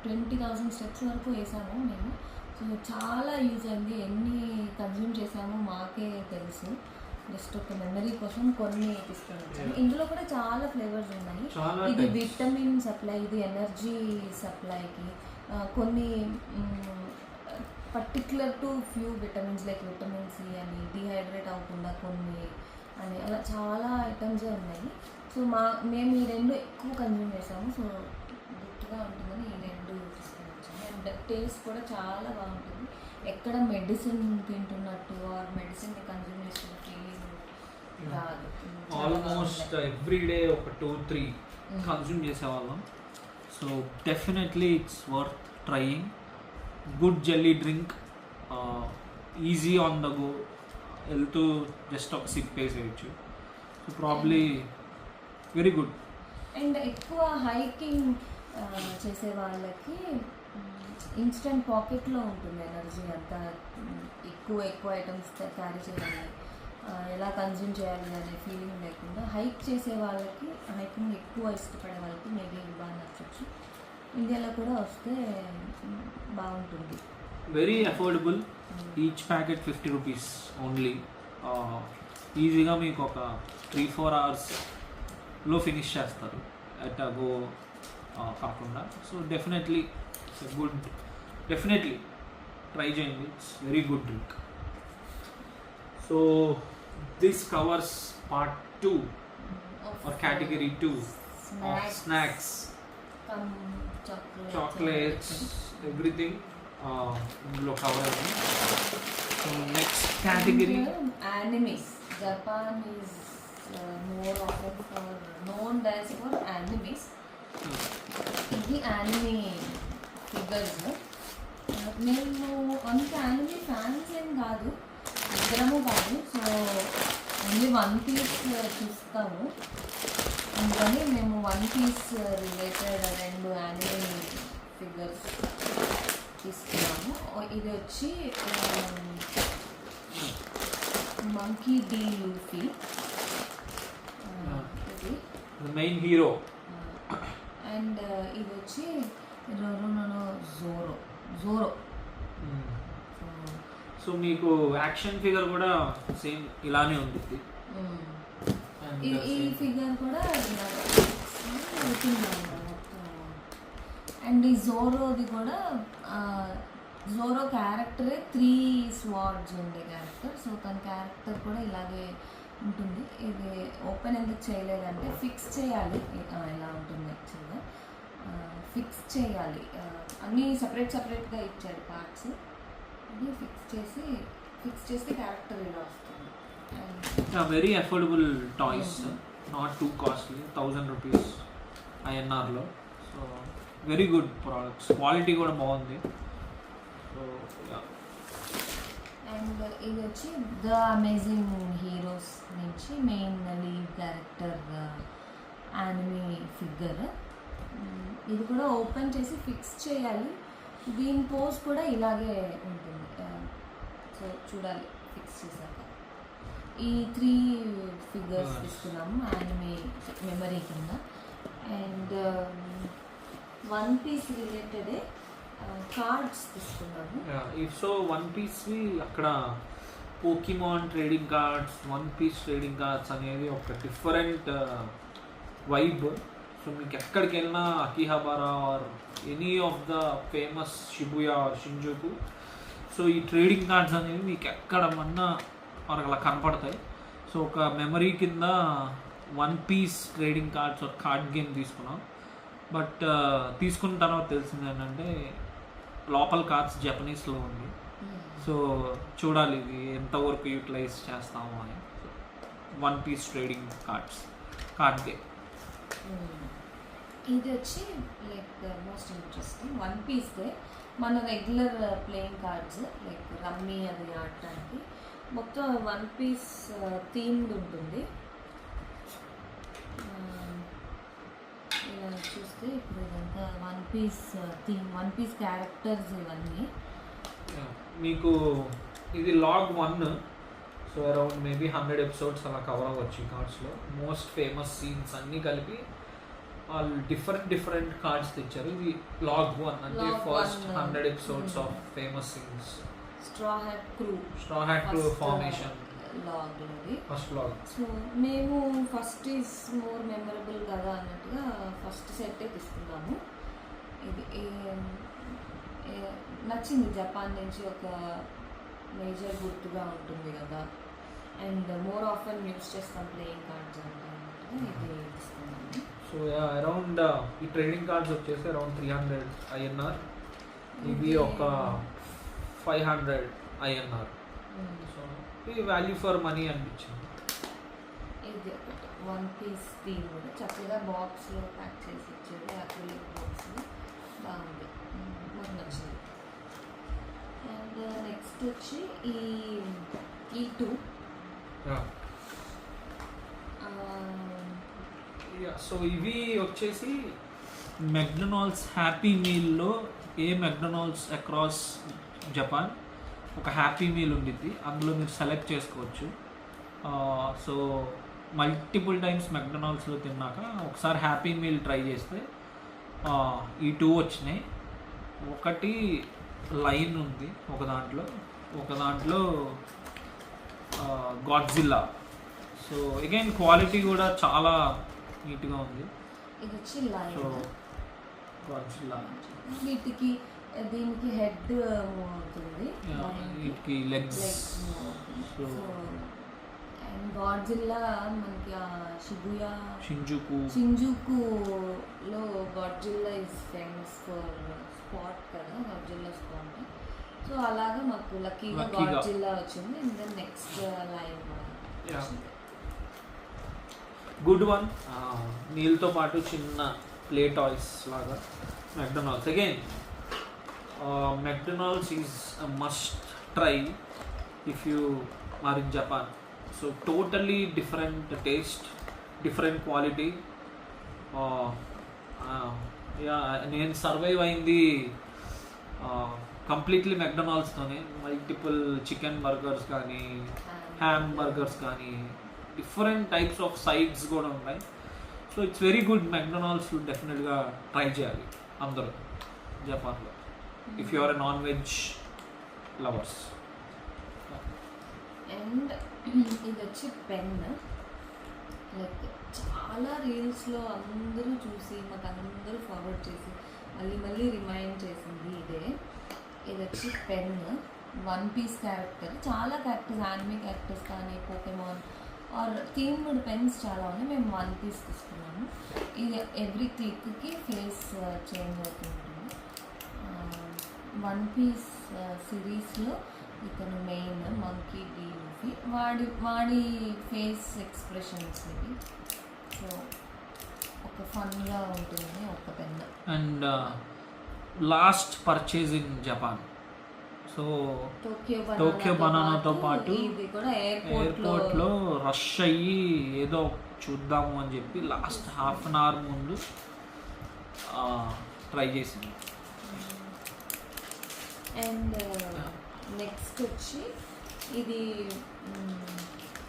20,000 స్టెప్స్ వరకు వేసాము మేము. సో చాలా యూజ్ అయింది, ఎన్ని కన్జ్యూమ్ చేసామో మాకే తెలుసు. జస్ట్ ఒక మెమరీ కోసం కొన్ని తీసుకొని ఇందులో కూడా చాలా ఫ్లేవర్స్ ఉన్నాయి. ఇది విటమిన్ సప్లై, ఇది ఎనర్జీ సప్లైకి, కొన్ని particular to few vitamins like vitamin C అని, డిహైడ్రేట్ అవ్వకుండా కొన్ని అని, అలా చాలా ఐటమ్సే ఉన్నాయి. సో మేము ఈ 2 ఎక్కువ కన్జ్యూమ్ చేసాము. సో గుర్తుగా ఉంటుందని ఈ 2 తీసుకొని వచ్చాము. అండ్ టేస్ట్ కూడా చాలా బాగుంటుంది, ఎక్కడ మెడిసిన్ తింటున్నట్టు ఆర్ మెడిసిన్ని కన్జ్యూమ్ చేస్తున్న ఫీలింగ్ రాదు. ఆల్మోస్ట్ ఎవ్రీడే ఒక 2-3 కన్జ్యూమ్ చేసేవాళ్ళం. So definitely it's worth trying. Good jelly drink, easy on the go, వెళ్తూ జస్ట్ ఒక సిప్ వేసేయచ్చు. So probably very good. And ఎక్కువ హైకింగ్ చేసే వాళ్ళకి ఇన్స్టెంట్ పాకెట్లో ఉంటుంది ఎనర్జీ అంతా. ఎక్కువ ఐటమ్స్ క్యారీ చేయాలి, ఎలా కన్జ్యూమ్ చేయాలి అనే ఫీలింగ్ లేకుండా హైక్ చేసే వాళ్ళకి, హైకింగ్ ఎక్కువ ఇష్టపడే వాళ్ళకి మేబీ బాగా నచ్చచ్చు. ఇండియాలో కూడా వస్తే బాగుంటుంది. Very affordable, each packet 50 rupees only. ఈజీగా మీకు ఒక 3-4 అవర్స్లో ఫినిష్ చేస్తారు అట్ గో కాకుండా. So definitely good, definitely try చేయండి, it's very good drink. So this covers part 2 or category 2 of snacks, chocolates, everything ఇందులో కవర్ అయింది. So next category animes. Japan is more often known as for animes. ఇది anime figures. మేము అంత anime fans ఏం కాదు, ఇద్దరము కాదు. So only one piece చూస్తాము, అందుకని మేము One Piece related 2 anime figures తీసుకున్నాము. ఇది వచ్చి మంకీ డి లూఫీ, ఇది మెయిన్ హీరో. అండ్ ఇది వచ్చి రొరోనో జోరో. సో మీకు యాక్షన్ ఫిగర్ కూడా సేమ్ ఇలానే ఉంది. ఈ ఫిగర్ కూడా అండ్ ఈ జోరోది కూడా జోరో క్యారెక్టరే 3 స్వార్డ్స్ ఉండే క్యారెక్టర్. సో తన క్యారెక్టర్ కూడా ఇలాగే ఉంటుంది. ఇది ఓపెన్ ఎందుకు చేయలేదంటే ఫిక్స్ చేయాలి, ఇలా ఉంటుంది యాక్చువల్గా. ఫిక్స్ చేయాలి, అన్నీ సపరేట్గా ఇచ్చారు పార్ట్స్. అది ఫిక్స్ చేస్తే క్యారెక్టర్ ఇలా వస్తుంది. Very affordable toys, not too costly, 1000 rupees INRలో. So very good products, quality కూడా బాగుంది. సో అండ్ ఇది వచ్చి ద అమేజింగ్ హీరోస్ నుంచి main lead character anime figure. ఇది కూడా ఓపెన్ చేసి ఫిక్స్ చేయాలి. దీని పోజ్ కూడా ఇలాగే ఉంటుంది. సో చూడాలి ఫిక్స్ చేశాక. ఈ 3 ఫిగర్స్ తీసుకున్నాము యానిమే మెమరీ కింద. అండ్ వన్ పీస్ రిలేటెడే కార్డ్స్ తీసుకున్నాము. సో వన్ పీస్వి అక్కడ Pokemon trading cards, One Piece trading cards అనేది ఒక డిఫరెంట్ వైబ్. సో మీకు ఎక్కడికి వెళ్ళినా Akihabara or any of the famous Shibuya or Shinjuku, so ఈ ట్రేడింగ్ కార్డ్స్ అనేవి మీకు ఎక్కడమన్నా మనకు అలా కనపడతాయి. సో ఒక మెమరీ కింద వన్ పీస్ ట్రేడింగ్ కార్డ్స్ ఒక కార్డ్ గేమ్ తీసుకున్నాం. బట్ తీసుకున్న తర్వాత తెలిసింది ఏంటంటే లోపల కార్డ్స్ జపనీస్లో ఉంది. సో చూడాలి ఇది ఎంతవరకు యూటిలైజ్ చేస్తాము అని. One Piece trading card game. ఇది వచ్చి లైక్ మోస్ట్ ఇంట్రెస్టింగ్ వన్ పీస్దే మన regular playing cards like rummy అది ఆడటానికి. మొత్తం వన్ పీస్ థీమ్డ్ ఉంటుంది. ఇలా చూస్తే ఇప్పుడు ఇదంతా One Piece theme, One Piece characters ఇవన్నీ. మీకు ఇది log 1, so around maybe 100 episodes అలా కవర్ అవ్వచ్చు ఈ కార్డ్స్లో. మోస్ట్ ఫేమస్ సీన్స్ అన్నీ కలిపి వాళ్ళు డిఫరెంట్ కార్డ్స్ తెచ్చారు. ఇది లాగ్ 1 అంటే first 100 episodes of famous scenes. Straw hat crew formation log ఇది ఫస్ట్ లాగ్. సో మేము ఫస్ట్ ఈజ్ మోర్ మెమరబుల్ కదా అన్నట్టుగా ఫస్ట్ సెట్టే తీసుకున్నాము. ఇది నచ్చింది, జపాన్ నుంచి ఒక మేజర్ గుర్తుగా ఉంటుంది కదా. అండ్ మోర్ ఆఫెన్ యూస్ చేస్తాం ప్లేయింగ్ కార్డ్స్ అంటే అన్నట్టుగా ఇది తీసుకున్నాము. సో అరౌండ్ ఈ ట్రేడింగ్ కార్డ్స్ వచ్చేసి అరౌండ్ 300 INR, ఇవి ఒక 500 INR. సో ఇది వాల్యూ ఫర్ మనీ అనిపించింది. ఇది ఒకటి వన్ పీస్ థీమ్ కూడా చక్కగా బాక్స్లో ప్యాక్ చేసి ఇచ్చేది, అక్రిలిక్ బాక్స్లో బాగుంది, నాకు నచ్చింది. అండ్ నెక్స్ట్ వచ్చి ఈ 2 సో ఇవి వచ్చేసి మెక్డొనాల్డ్స్ హ్యాపీ మీల్లో ఏ మెక్డొనాల్డ్స్ అక్రాస్ జపాన్ ఒక హ్యాపీ మీల్ ఉండిద్ది, అందులో మీరు సెలెక్ట్ చేసుకోవచ్చు. సో మల్టిపుల్ టైమ్స్ మెక్డొనాల్డ్స్లో తిన్నాక ఒకసారి హ్యాపీ మీల్ ట్రై చేస్తే ఈ 2 వచ్చినాయి. ఒకటి లైన్ ఉంది ఒక దాంట్లో గాడ్జిల్లా. సో అగైన్ క్వాలిటీ కూడా చాలా నీట్గా ఉంది. ఇది వచ్చి లైన్. సో గాడ్జిల్లా వీటికి దీనికి హెడ్ మూవ్ అవుతుంది, వీటికి లెగ్స్. లెగ్స్ మూవ్ అవుతుంది. So, సో అండ్ గాడ్జిల్లా మనకి షింజుకులో Godzilla is famous for spot కదా, గాడ్జిల్లా స్పాట్. సో అలాగా మాకు లక్కీగా గాడ్జిల్లా వచ్చింది. And then next live good one. నీళ్ళతో పాటు చిన్న ప్లే టాయ్స్ లాగా McDonald's. Again McDonald's is a must try if you are in Japan. So totally different taste, different quality. నేను సర్వైవ్ అయింది కంప్లీట్లీ మెక్డొనాల్డ్స్తోనే. మల్టిపుల్ చికెన్ బర్గర్స్ కానీ, ham burgers కానీ, different types of sides కూడా ఉన్నాయి. So it's very good. McDonald's డెఫినెట్గా try చేయాలి అందరూ జపాన్లో if you are a non veg lovers. And ఇది వచ్చి పెన్. లైక్ చాలా రీల్స్లో అందరూ చూసి మాకు అందరూ ఫార్వర్డ్ చేసి మళ్ళీ రిమైండ్ చేసింది ఇదే. ఇది వచ్చి పెన్, వన్ పీస్ క్యారెక్టర్. చాలా క్యారెక్టర్స్, యానిమే క్యారెక్టర్స్ కానీ, పోకెమాన్ ఆర్ థీమ్డ్ పెన్స్ చాలా ఉన్నాయి. మేము వన్ పీస్ తీసుకున్నాము. ఇది ఎవ్రీ క్లిక్కి ఫేస్ చేంజ్ అవుతుంటుంది. వన్ పీస్ సిరీస్లో ఇతను మెయిన్ మంకీ డీ మూవీ, వాడి ఫేస్ ఎక్స్ప్రెషన్స్ ఇవి. సో ఒక ఫన్గా ఉంటుంది ఒక pen. And last purchase in Japan. So Tokyo బనానాతో పాటు ఇది కూడా ఎయిర్పోర్ట్లో రష్ అయ్యి ఏదో చూద్దాము అని చెప్పి లాస్ట్ హాఫ్ అన్ అవర్ ముందు ట్రై చేసింది. అండ్ నెక్స్ట్ వచ్చి ఇది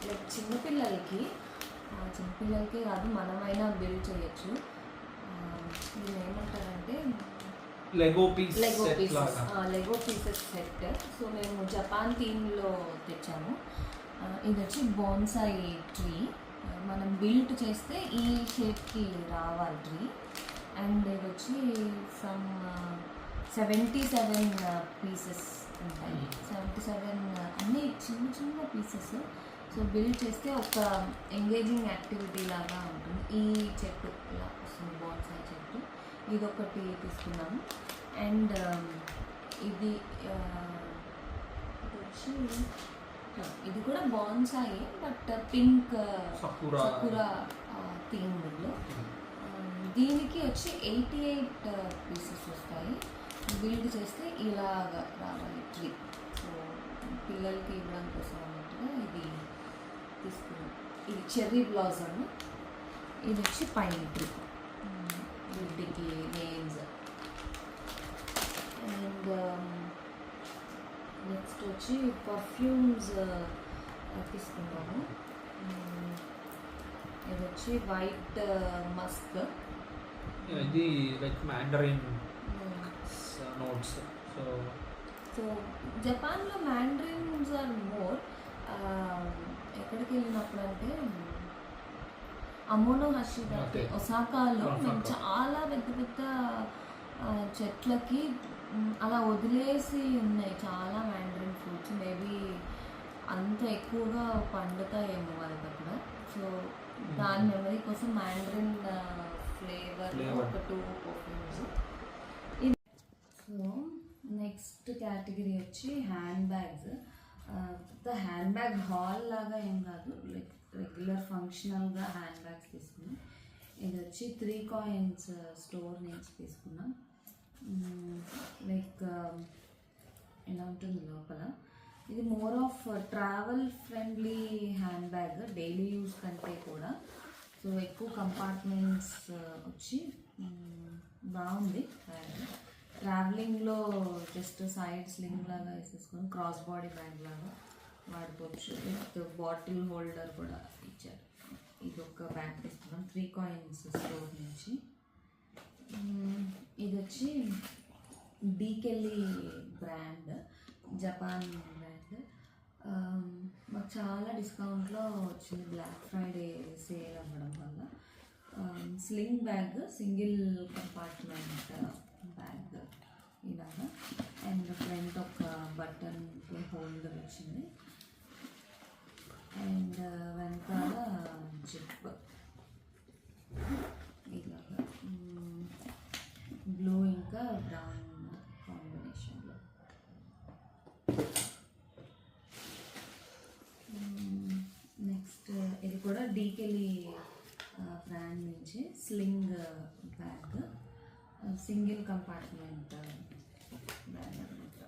లైక్ చిన్నపిల్లలకి కాదు, మనమైనా బిల్డ్ చేయొచ్చు. దీన్ని ఏమంటారంటే లెగో పీసెస్ సెట్. సో మేము జపాన్ థీమ్లో తెచ్చాము. ఇది వచ్చి బోన్సాయి ట్రీ. మనం బిల్డ్ చేస్తే ఈ షేప్కి రావాలి ట్రీ. అండ్ ఇది వచ్చి ఫ్రమ్ 77 పీసెస్ ఉంటాయి. 77 అన్నీ చిన్న పీసెస్. సో బిల్డ్ చేస్తే ఒక ఎంగేజింగ్ యాక్టివిటీ లాగా ఉంటుంది. ఈ చెట్టు ఇలా వస్తుంది, బోన్సాయి చెట్టు. ఇదొకటి తీసుకున్నాము. అండ్ ఇది వచ్చి ఇది కూడా బాన్సాయి బట్ పింక్ సకురా థీమ్లో. దీనికి వచ్చి 88 పీసెస్ వస్తాయి. బిల్డ్ చేస్తే ఇలాగా రావాలి ట్రీ. సో పిల్లలకి ఇవ్వడం కోసం అన్నట్టుగా ఇది తీసుకున్నాం. ఇది చెర్రీ బ్లాజమ్. ఇది వచ్చి పైన్ ట్రీ, వీటికి నేమ్స్. అండ్ నెక్స్ట్ వచ్చి పర్ఫ్యూమ్స్ తీసుకుంటాము. ఇది వచ్చి వైట్ మస్క్. ఇది లైక్ మ్యాండరిన్ నోట్స్. సో జపాన్లో మ్యాండరిన్స్ ఆర్ మోర్. ఎక్కడికి వెళ్ళినప్పుడు అంటే అమోనో హషిదాకి ఒసాకాలో మేము చాలా పెద్ద చెట్లకి అలా వదిలేసి ఉన్నాయి చాలా మ్యాండరిన్ ఫ్రూట్స్. మేబీ అంత ఎక్కువగా పండుతాయేమో వాళ్ళకి అక్కడ. సో దాని మెమరీ కోసం మ్యాండరిన్ ఫ్లేవర్ ఒక 2 పర్ఫ్యూమ్స్. సో నెక్స్ట్ కేటగిరీ వచ్చి hand bags. Hand bag hall లాగా ఏం కాదు, లైక్ రెగ్యులర్ ఫంక్షనల్గా హ్యాండ్ బ్యాగ్స్ తీసుకున్నాం. ఇది వచ్చి 3 కాయిన్స్ స్టోర్ నుంచి తీసుకున్నాం. లైక్ ఎలా ఉంటుంది లోపల. ఇది more of travel friendly hand bag, daily use కంటే కూడా. సో ఎక్కువ కంపార్ట్మెంట్స్ వచ్చి బాగుంది. ట్రావెలింగ్లో జస్ట్ సైడ్ స్లింగ్ లాగా వేసేసుకొని క్రాస్ బాడీ బ్యాగ్ లాగా వాడుకోవచ్చు. విత్ బాటిల్ హోల్డర్ కూడా ఇచ్చారు. ఇది ఒక బ్యాగ్ తీసుకున్నాం 3 కాయిన్స్ స్టోర్ నుంచి. ఇది వచ్చి డీకెల్లీ బ్రాండ్, జపాన్ బ్రాండ్. మాకు చాలా డిస్కౌంట్లో వచ్చింది బ్లాక్ ఫ్రైడే సేల్ అవ్వడం వల్ల. Sling bag, single compartment bag ఇలాగా. అండ్ ఫ్రంట్ ఒక బటన్ హోల్డర్ వచ్చింది. అండ్ వెనకాల జిప్ ఇలాగా బ్లూ ఇంకా బ్రౌన్ కాంబినేషన్లో. నెక్స్ట్ ఇది కూడా డీకెలీ బ్రాండ్ నుంచి sling bag, single compartment bag అనమాట.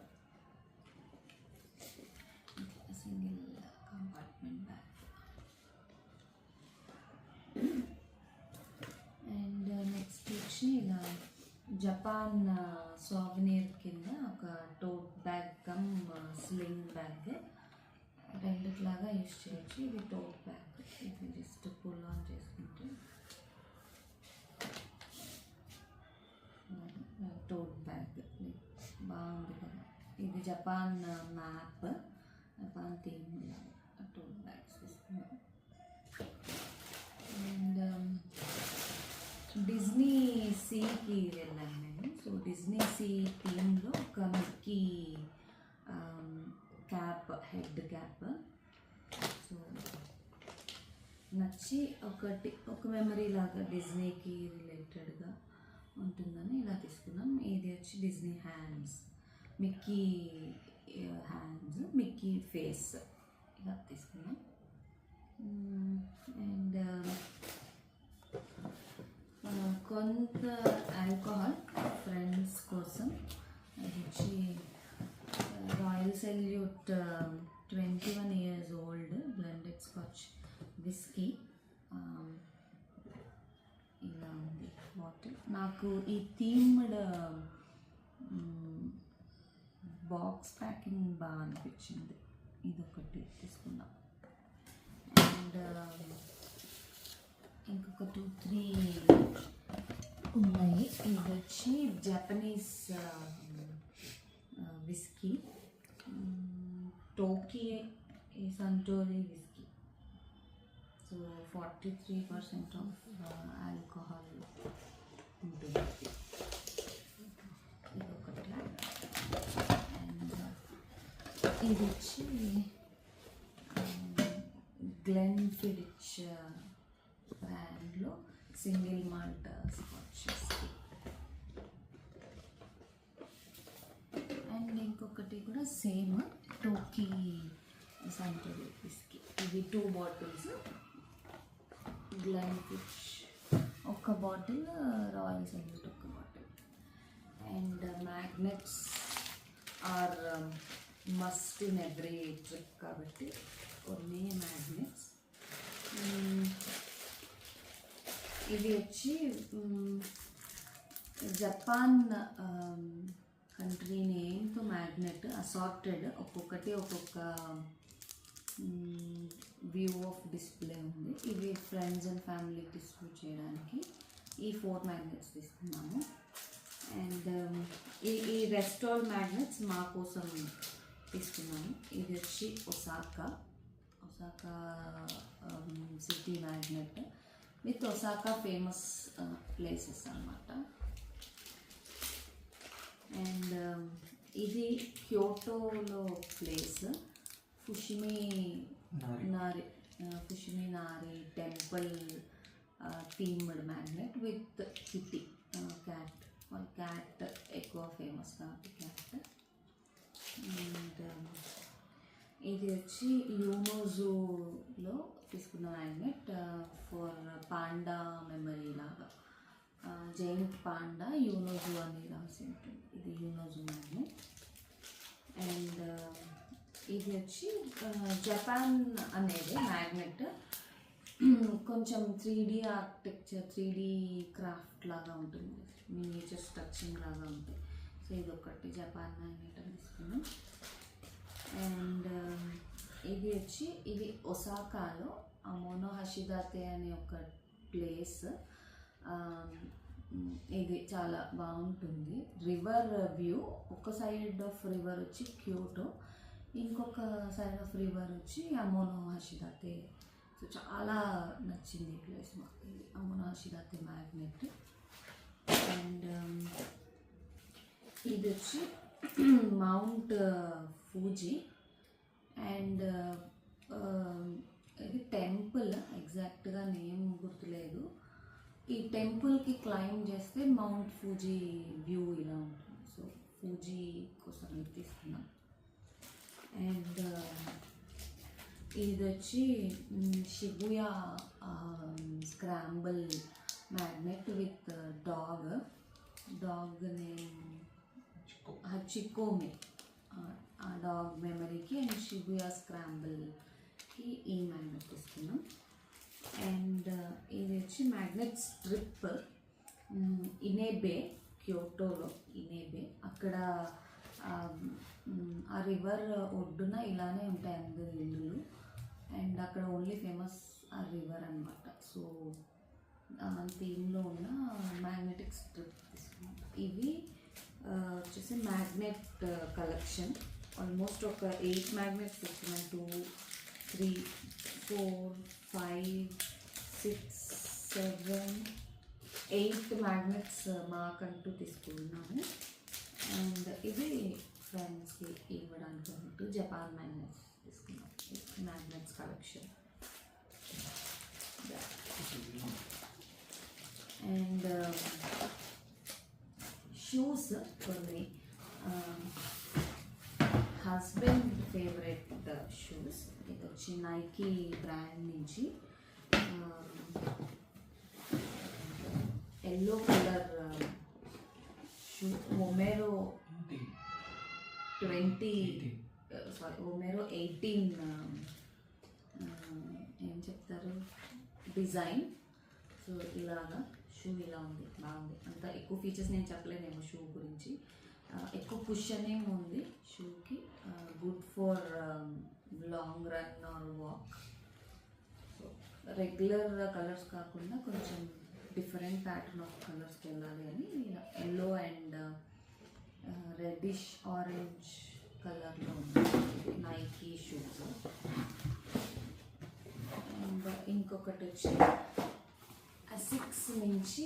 Single compartment bag. And next వచ్చి ఇలా జపాన్ సోవెనీర్ కింద ఒక tote bag come sling bag, రెండిట్లాగా యూజ్ చేయొచ్చు. ఇది టోట్ బ్యాగ్, ఇది జస్ట్ పుల్ ఆన్ చేసుకుంటే టోట్ బ్యాగ్ బాగుంది కదా. ఇది Japan map, Japan theme టోట్ bags తీసుకున్నాం. అండ్ డిజ్నీ సీకి వెళ్ళాను నేను. సో డిజ్నీ సీ థీమ్లో ఒక Mickey cap, head cap. So నచ్చి ఒక మెమరీ లాగా డిజ్నీకి రిలేటెడ్గా ఉంటుందని ఇలా తీసుకున్నాం. ఇది వచ్చి Disney hands, Mickey hands, Mickey face ఇలా తీసుకున్నాం. అండ్ కొంత ఆల్కహాల్ ఫ్రెండ్స్ కోసం, అది వచ్చి royal salute 21 years old blended scotch whisky. ఇలా ఉంది బాటిల్. నాకు ఈ థీమ్డ్ బాక్స్ ప్యాకింగ్ బాగా అనిపించింది, ఇదొకటి తీసుకున్నాం. అండ్ ఇంకొక 2-3 ఉన్నాయి. ఇది వచ్చి Japanese whisky, Toki Suntory whisky. So 43% of alcohol ఉంటుంది. ఇదొకటి. అండ్ ఇది వచ్చి గ్లెన్ఫిడిచ్ బ్రాండ్లో single malt scotch whisky. And ఇంకొకటి కూడా సేమ్ టోకీ సంటోరి విస్కీ. ఇవి 2 bottles, గ్లెన్ఫిడిచ్ ఒక బాటిల్, రాయల్ సెల్యూట్ ఒక bottle. And magnets are must in every trip కాబట్టి కొన్ని మ్యాగ్నెట్స్. ఇది వచ్చి జపాన్ కంట్రీ నేమ్తో మ్యాగ్నెట్ అసార్టెడ్, ఒక్కొక్కటి ఒక్కొక్క వ్యూ ఆఫ్ డిస్ప్లే ఉంది. ఇవి ఫ్రెండ్స్ అండ్ ఫ్యామిలీ డిస్ప్లే చేయడానికి ఈ 4 మ్యాగ్నెట్స్ తీసుకున్నాము. అండ్ ఈ రెస్టాల్ మ్యాగ్నెట్స్ మా కోసం తీసుకున్నాము. ఇది వచ్చి Osaka city magnet with Osaka famous places అన్నమాట. అండ్ ఇది క్యోటోలో place, Fushimi Inari temple themed magnet with Kitty cat. Cat ఎక్కువ ఫేమస్ కాబట్టి క్యాట్. అండ్ ఇది వచ్చి యూనోజూలో తీసుకున్న మ్యాగ్నెట్ ఫర్ పాండా మెమరీ లాగా, జైంట్ పాండా యూనోజూ అని రాసి ఉంటుంది. ఇది యూనోజూ మ్యాగ్నెట్. అండ్ ఇది వచ్చి జపాన్ అనేది మ్యాగ్నెట్ కొంచెం 3D ఆర్కిటెక్చర్, 3D క్రాఫ్ట్ లాగా ఉంటుంది, మినియేచర్ స్ట్రక్చరింగ్ లాగా ఉంటుంది. సో ఇది ఒకటి జపాన్ మ్యాగ్నెట్ అని తీసుకున్నాం. అండ్ ఇది వచ్చి ఇది ఒసాకాలో అమోనో హషిదాతే అనే ఒక ప్లేస్. ఇది చాలా బాగుంటుంది. రివర్ వ్యూ, ఒక సైడ్ ఆఫ్ రివర్ వచ్చి క్యోటో, ఇంకొక సైడ్ ఆఫ్ రివర్ వచ్చి అమోనో హషిదాతే. సో చాలా నచ్చింది ఈ ప్లేస్ మాకు, అమోనో హషిదాతే మ్యాగ్నెట్. అండ్ ఇది వచ్చి మౌంట్ ఫూజీ అండ్ ఇది టెంపుల్, ఎగ్జాక్ట్గా నేమ్ గుర్తులేదు. ఈ టెంపుల్కి క్లైంబ్ చేస్తే మౌంట్ ఫూజీ వ్యూ ఇలా ఉంటుంది. సో ఫూజీ కోసం ఇది తీసుకున్నాం. అండ్ ఇది వచ్చి Shibuya scramble magnet with dog name చికోమే, ఆ డాగ్ మెమరీకి. అండ్ షిబుయా స్క్రాంబుల్కి ఈ మ్యాగ్నెట్ తీసుకున్నాం. అండ్ ఇది వచ్చి మ్యాగ్నెట్ స్ట్రిప్ ఇనేబే, క్యోటోలో ఇనేబే. అక్కడ ఆ రివర్ ఒడ్డున ఇలానే ఉంటాయి అందరు ఇల్లులు. అండ్ అక్కడ ఓన్లీ ఫేమస్ ఆ రివర్ అనమాట. సో థీమ్లో ఉన్న మ్యాగ్నెటిక్ స్ట్రిప్ తీసుకున్నాం. ఇవి వచ్చేసి మ్యాగ్నెట్ కలెక్షన్. ఆల్మోస్ట్ ఒక 8 మ్యాగ్నెట్స్ తీసుకున్నాం. 2, 3, 4, 5, 6, 7, 8 మ్యాగ్నెట్స్ మాకంటూ తీసుకున్నాము. అండ్ ఇది ఫ్రెండ్స్కి ఇవ్వడానికి అన్నట్టు జపాన్ మ్యాగ్నెట్స్ తీసుకున్నాం. Magnets collection. అండ్ షూస్ కొన్ని హస్బెండ్ ఫేవరెట్ షూస్. ఇది వచ్చి నైకీ బ్రాండ్ నుంచి ఎల్లో కలర్ షూ, ఒమేరో 18 ఏం చెప్తారు డిజైన్. సో ఇలాగా షూ ఇలా ఉంది, బాగుంది. అంత ఎక్కువ ఫీచర్స్ నేను చెప్పలేనేమో షూ గురించి. ఎక్కువ కుషన్ ఏమి ఉంది షూకి. Good for long run or walk. So regular colours కాకుండా కొంచెం డిఫరెంట్ ప్యాటర్న్ ఆఫ్ కలర్స్కి వెళ్ళాలి అని ఎల్లో అండ్ రెడ్డిష్ ఆరెంజ్ కలర్లో ఉంది నైకీ షూస్. అండ్ ఇంకొకటి వచ్చి ఎసిక్స్ నుంచి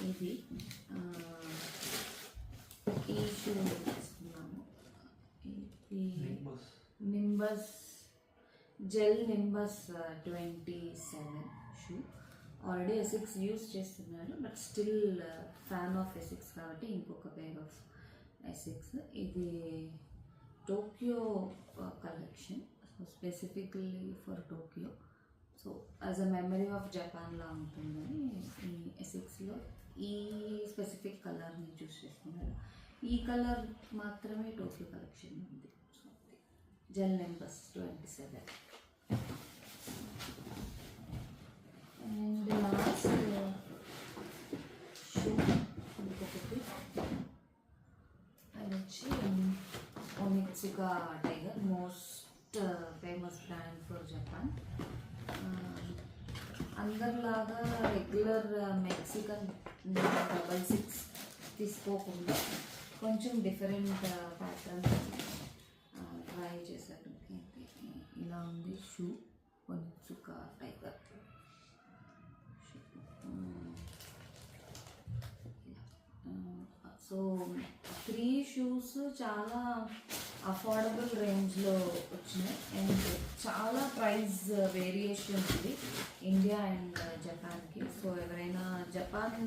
ఇది ఈ షూ తీసుకున్నాము. ఇది Nimbus gel Nimbus 27 shoe. Already ఎసిక్స్ యూస్ చేస్తున్నాడు, బట్ స్టిల్ ఫ్యాన్ ఆఫ్ ఎసిక్స్ కాబట్టి ఇంకొక పేర్ ఆఫ్ ఎసిక్స్. ఇది Tokyo collection, so specifically for Tokyo. So as a memory of జపాన్లా ఉంటుందని ఈ ఎసిక్స్లో ఈ స్పెసిఫిక్ కలర్ని చూస్ చేసుకున్నాడు. ఈ కలర్ మాత్రమే టోక్యో కలెక్షన్ ఉంది. So gel Nimbus 27. And last shoe ఇంకొకటి, అది వచ్చి Onitsuka Tiger, most famous brand for Japan. అందరిలాగా రెగ్యులర్ మెక్సికన్ 66 తీసుకోకుండా కొంచెం డిఫరెంట్ ప్యాటర్న్ ట్రై చేశాడు. ఇలా ఉంది shoe, Onitsuka Tiger. So 3 shoes చాలా అఫోర్డబుల్ రేంజ్లో వచ్చినాయి. అండ్ చాలా ప్రైస్ వేరియేషన్ ఉంది ఇండియా అండ్ జపాన్కి. సో ఎవరైనా జపాన్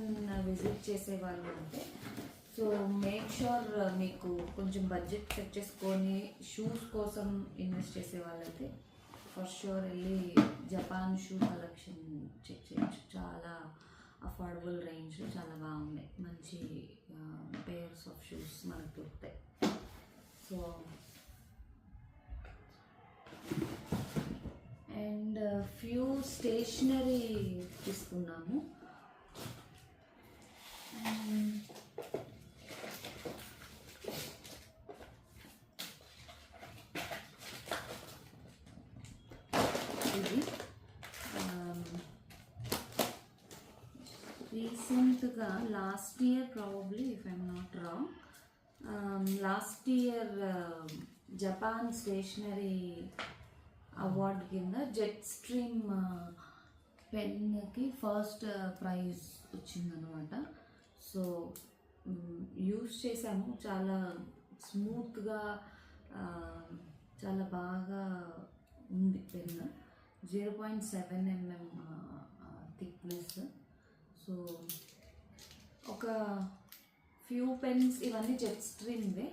విజిట్ చేసే వాళ్ళు ఉంటే సో మేక్ షూర్ మీకు కొంచెం బడ్జెట్ సెట్ చేసుకొని షూస్ కోసం ఇన్వెస్ట్ చేసే వాళ్ళైతే ఫర్ షూర్ వెళ్ళి జపాన్ షూ కలెక్షన్ చెక్ చేయొచ్చు. చాలా అఫోర్డబుల్ రేంజ్లో చాలా బాగున్నాయి. మంచి పేర్స్ ఆఫ్ షూస్ మనకు దొరుకుతాయి. సో అండ్ ఫ్యూ స్టేషనరీ తీసుకున్నాము. ఇది రీసెంట్గా last year probably if I'm not wrong, last year Japan stationery award కింద జెట్ స్ట్రీమ్ పెన్కి ఫస్ట్ ప్రైజ్ వచ్చిందనమాట. సో యూస్ చేసాము, చాలా స్మూత్గా చాలా బాగా ఉంది పెన్. 0.7 mm thickness. సో ఒక ఫ్యూ పెన్స్, ఇవన్నీ జెట్ స్ట్రీమ్వే.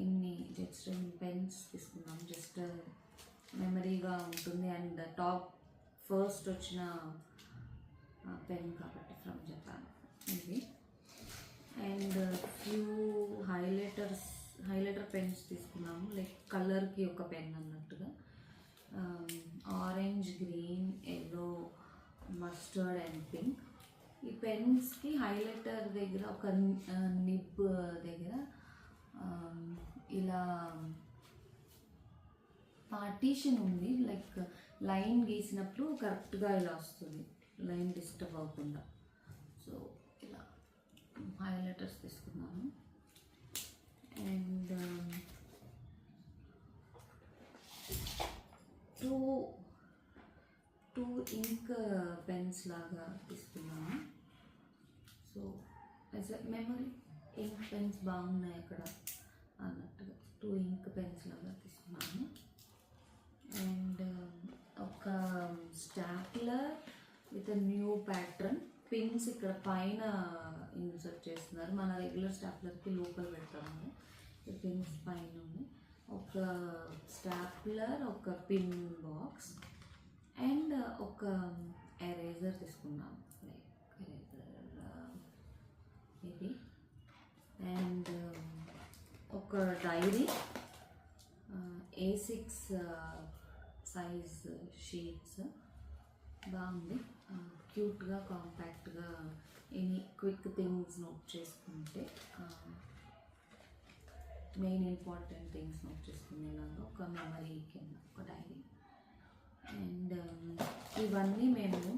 ఇన్ని జెట్ స్ట్రీమ్ పెన్స్ తీసుకున్నాం, జస్ట్ మెమరీగా ఉంటుంది. అండ్ టాప్ ఫస్ట్ వచ్చిన పెన్ కాబట్టి ఫ్రమ్ జపాన్ ఇది. అండ్ ఫ్యూ హైలైటర్ పెన్స్ తీసుకున్నాము, లైక్ కలర్కి ఒక పెన్ అన్నట్టుగా. Orange, green, yellow, mustard and pink. ఈ పెన్స్కి హైలైటర్ దగ్గర ఒక నిబ్ దగ్గర ఇలా పార్టీషన్ ఉంది, లైక్ లైన్ గీసినప్పుడు కరెక్ట్గా ఇలా వస్తుంది, లైన్ డిస్టర్బ్ అవ్వకుండా. సో ఇలా హైలైటర్స్ తీసుకున్నాను. అండ్ టూ ఇంక్ పెన్స్ లాగా తీసుకున్నాను. So as a memory, ink pens బాగున్నాయి అక్కడ అన్నట్టుగా 2 ఇంక్ పెన్స్ లాగా తీసుకున్నాను. అండ్ ఒక stapler with new pattern. Pins ఇక్కడ పైన ఇన్సర్ట్ చేస్తున్నారు, మన రెగ్యులర్ స్టాప్లర్కి లోపల పెడతాము. పిన్స్ పైన ఉంది. ఒక స్టాప్లర్, ఒక పిన్ బాక్స్ అండ్ ఒక ఎరేజర్ తీసుకున్నాము, లైక్ ఎరేజర్ ఇది. అండ్ ఒక డైరీ, A6 సైజ్ షీట్స్. బాగుంది, క్యూట్గా, కాంపాక్ట్గా. ఎనీ క్విక్ థింగ్స్ నోట్ చేసుకుంటే, మెయిన్ ఇంపార్టెంట్ థింగ్స్ నోట్ చేసుకునేలాగా ఒక మెమరీ కింద ఒక డైరీ. అండ్ ఇవన్నీ మేము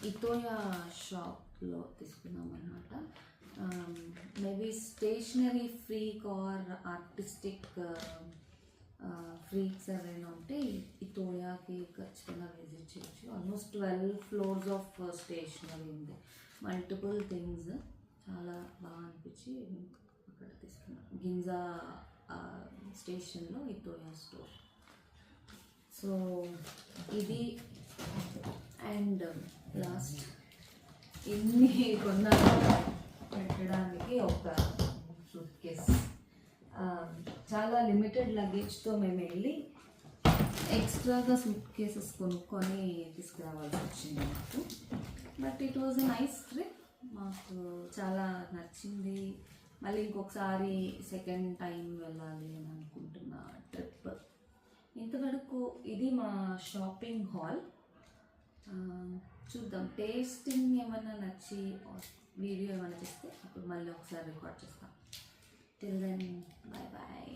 ఇతోయా షాప్లో తీసుకున్నాం అన్నమాట. Maybe stationery freak or artistic freaks ఎవరైనా ఉంటే ఇతోయాకి ఖచ్చితంగా విజిట్ చేయొచ్చు. ఆల్మోస్ట్ 12 floors ఆఫ్ స్టేషనరీ ఉంది, మల్టిపుల్ థింగ్స్. చాలా బాగా అనిపించి అక్కడ తీసుకున్నాం, గింజా స్టేషన్లో ఇతోయా స్టోర్. సో ఇది. అండ్ లాస్ట్ ఇన్ని కొన్నాను పెట్టడానికి ఒక సూట్ కేస్. చాలా లిమిటెడ్ లగేజ్తో మేము వెళ్ళి ఎక్స్ట్రాగా సూట్ కేసెస్ కొనుక్కొని తీసుకురావాల్సి వచ్చింది మాకు. But it was a nice trip, మాకు చాలా నచ్చింది. మళ్ళీ ఇంకొకసారి సెకండ్ టైం వెళ్ళాలి అని అనుకుంటున్న ట్రిప్. ఇంతవరకు ఇది మా షాపింగ్ హాల్. చూద్దాం, టేస్టింగ్ ఏమన్నా నచ్చి వీడియో ఏమైనా చేస్తే అప్పుడు మళ్ళీ ఒకసారి రికార్డ్ చేస్తాం. Till then, bye bye.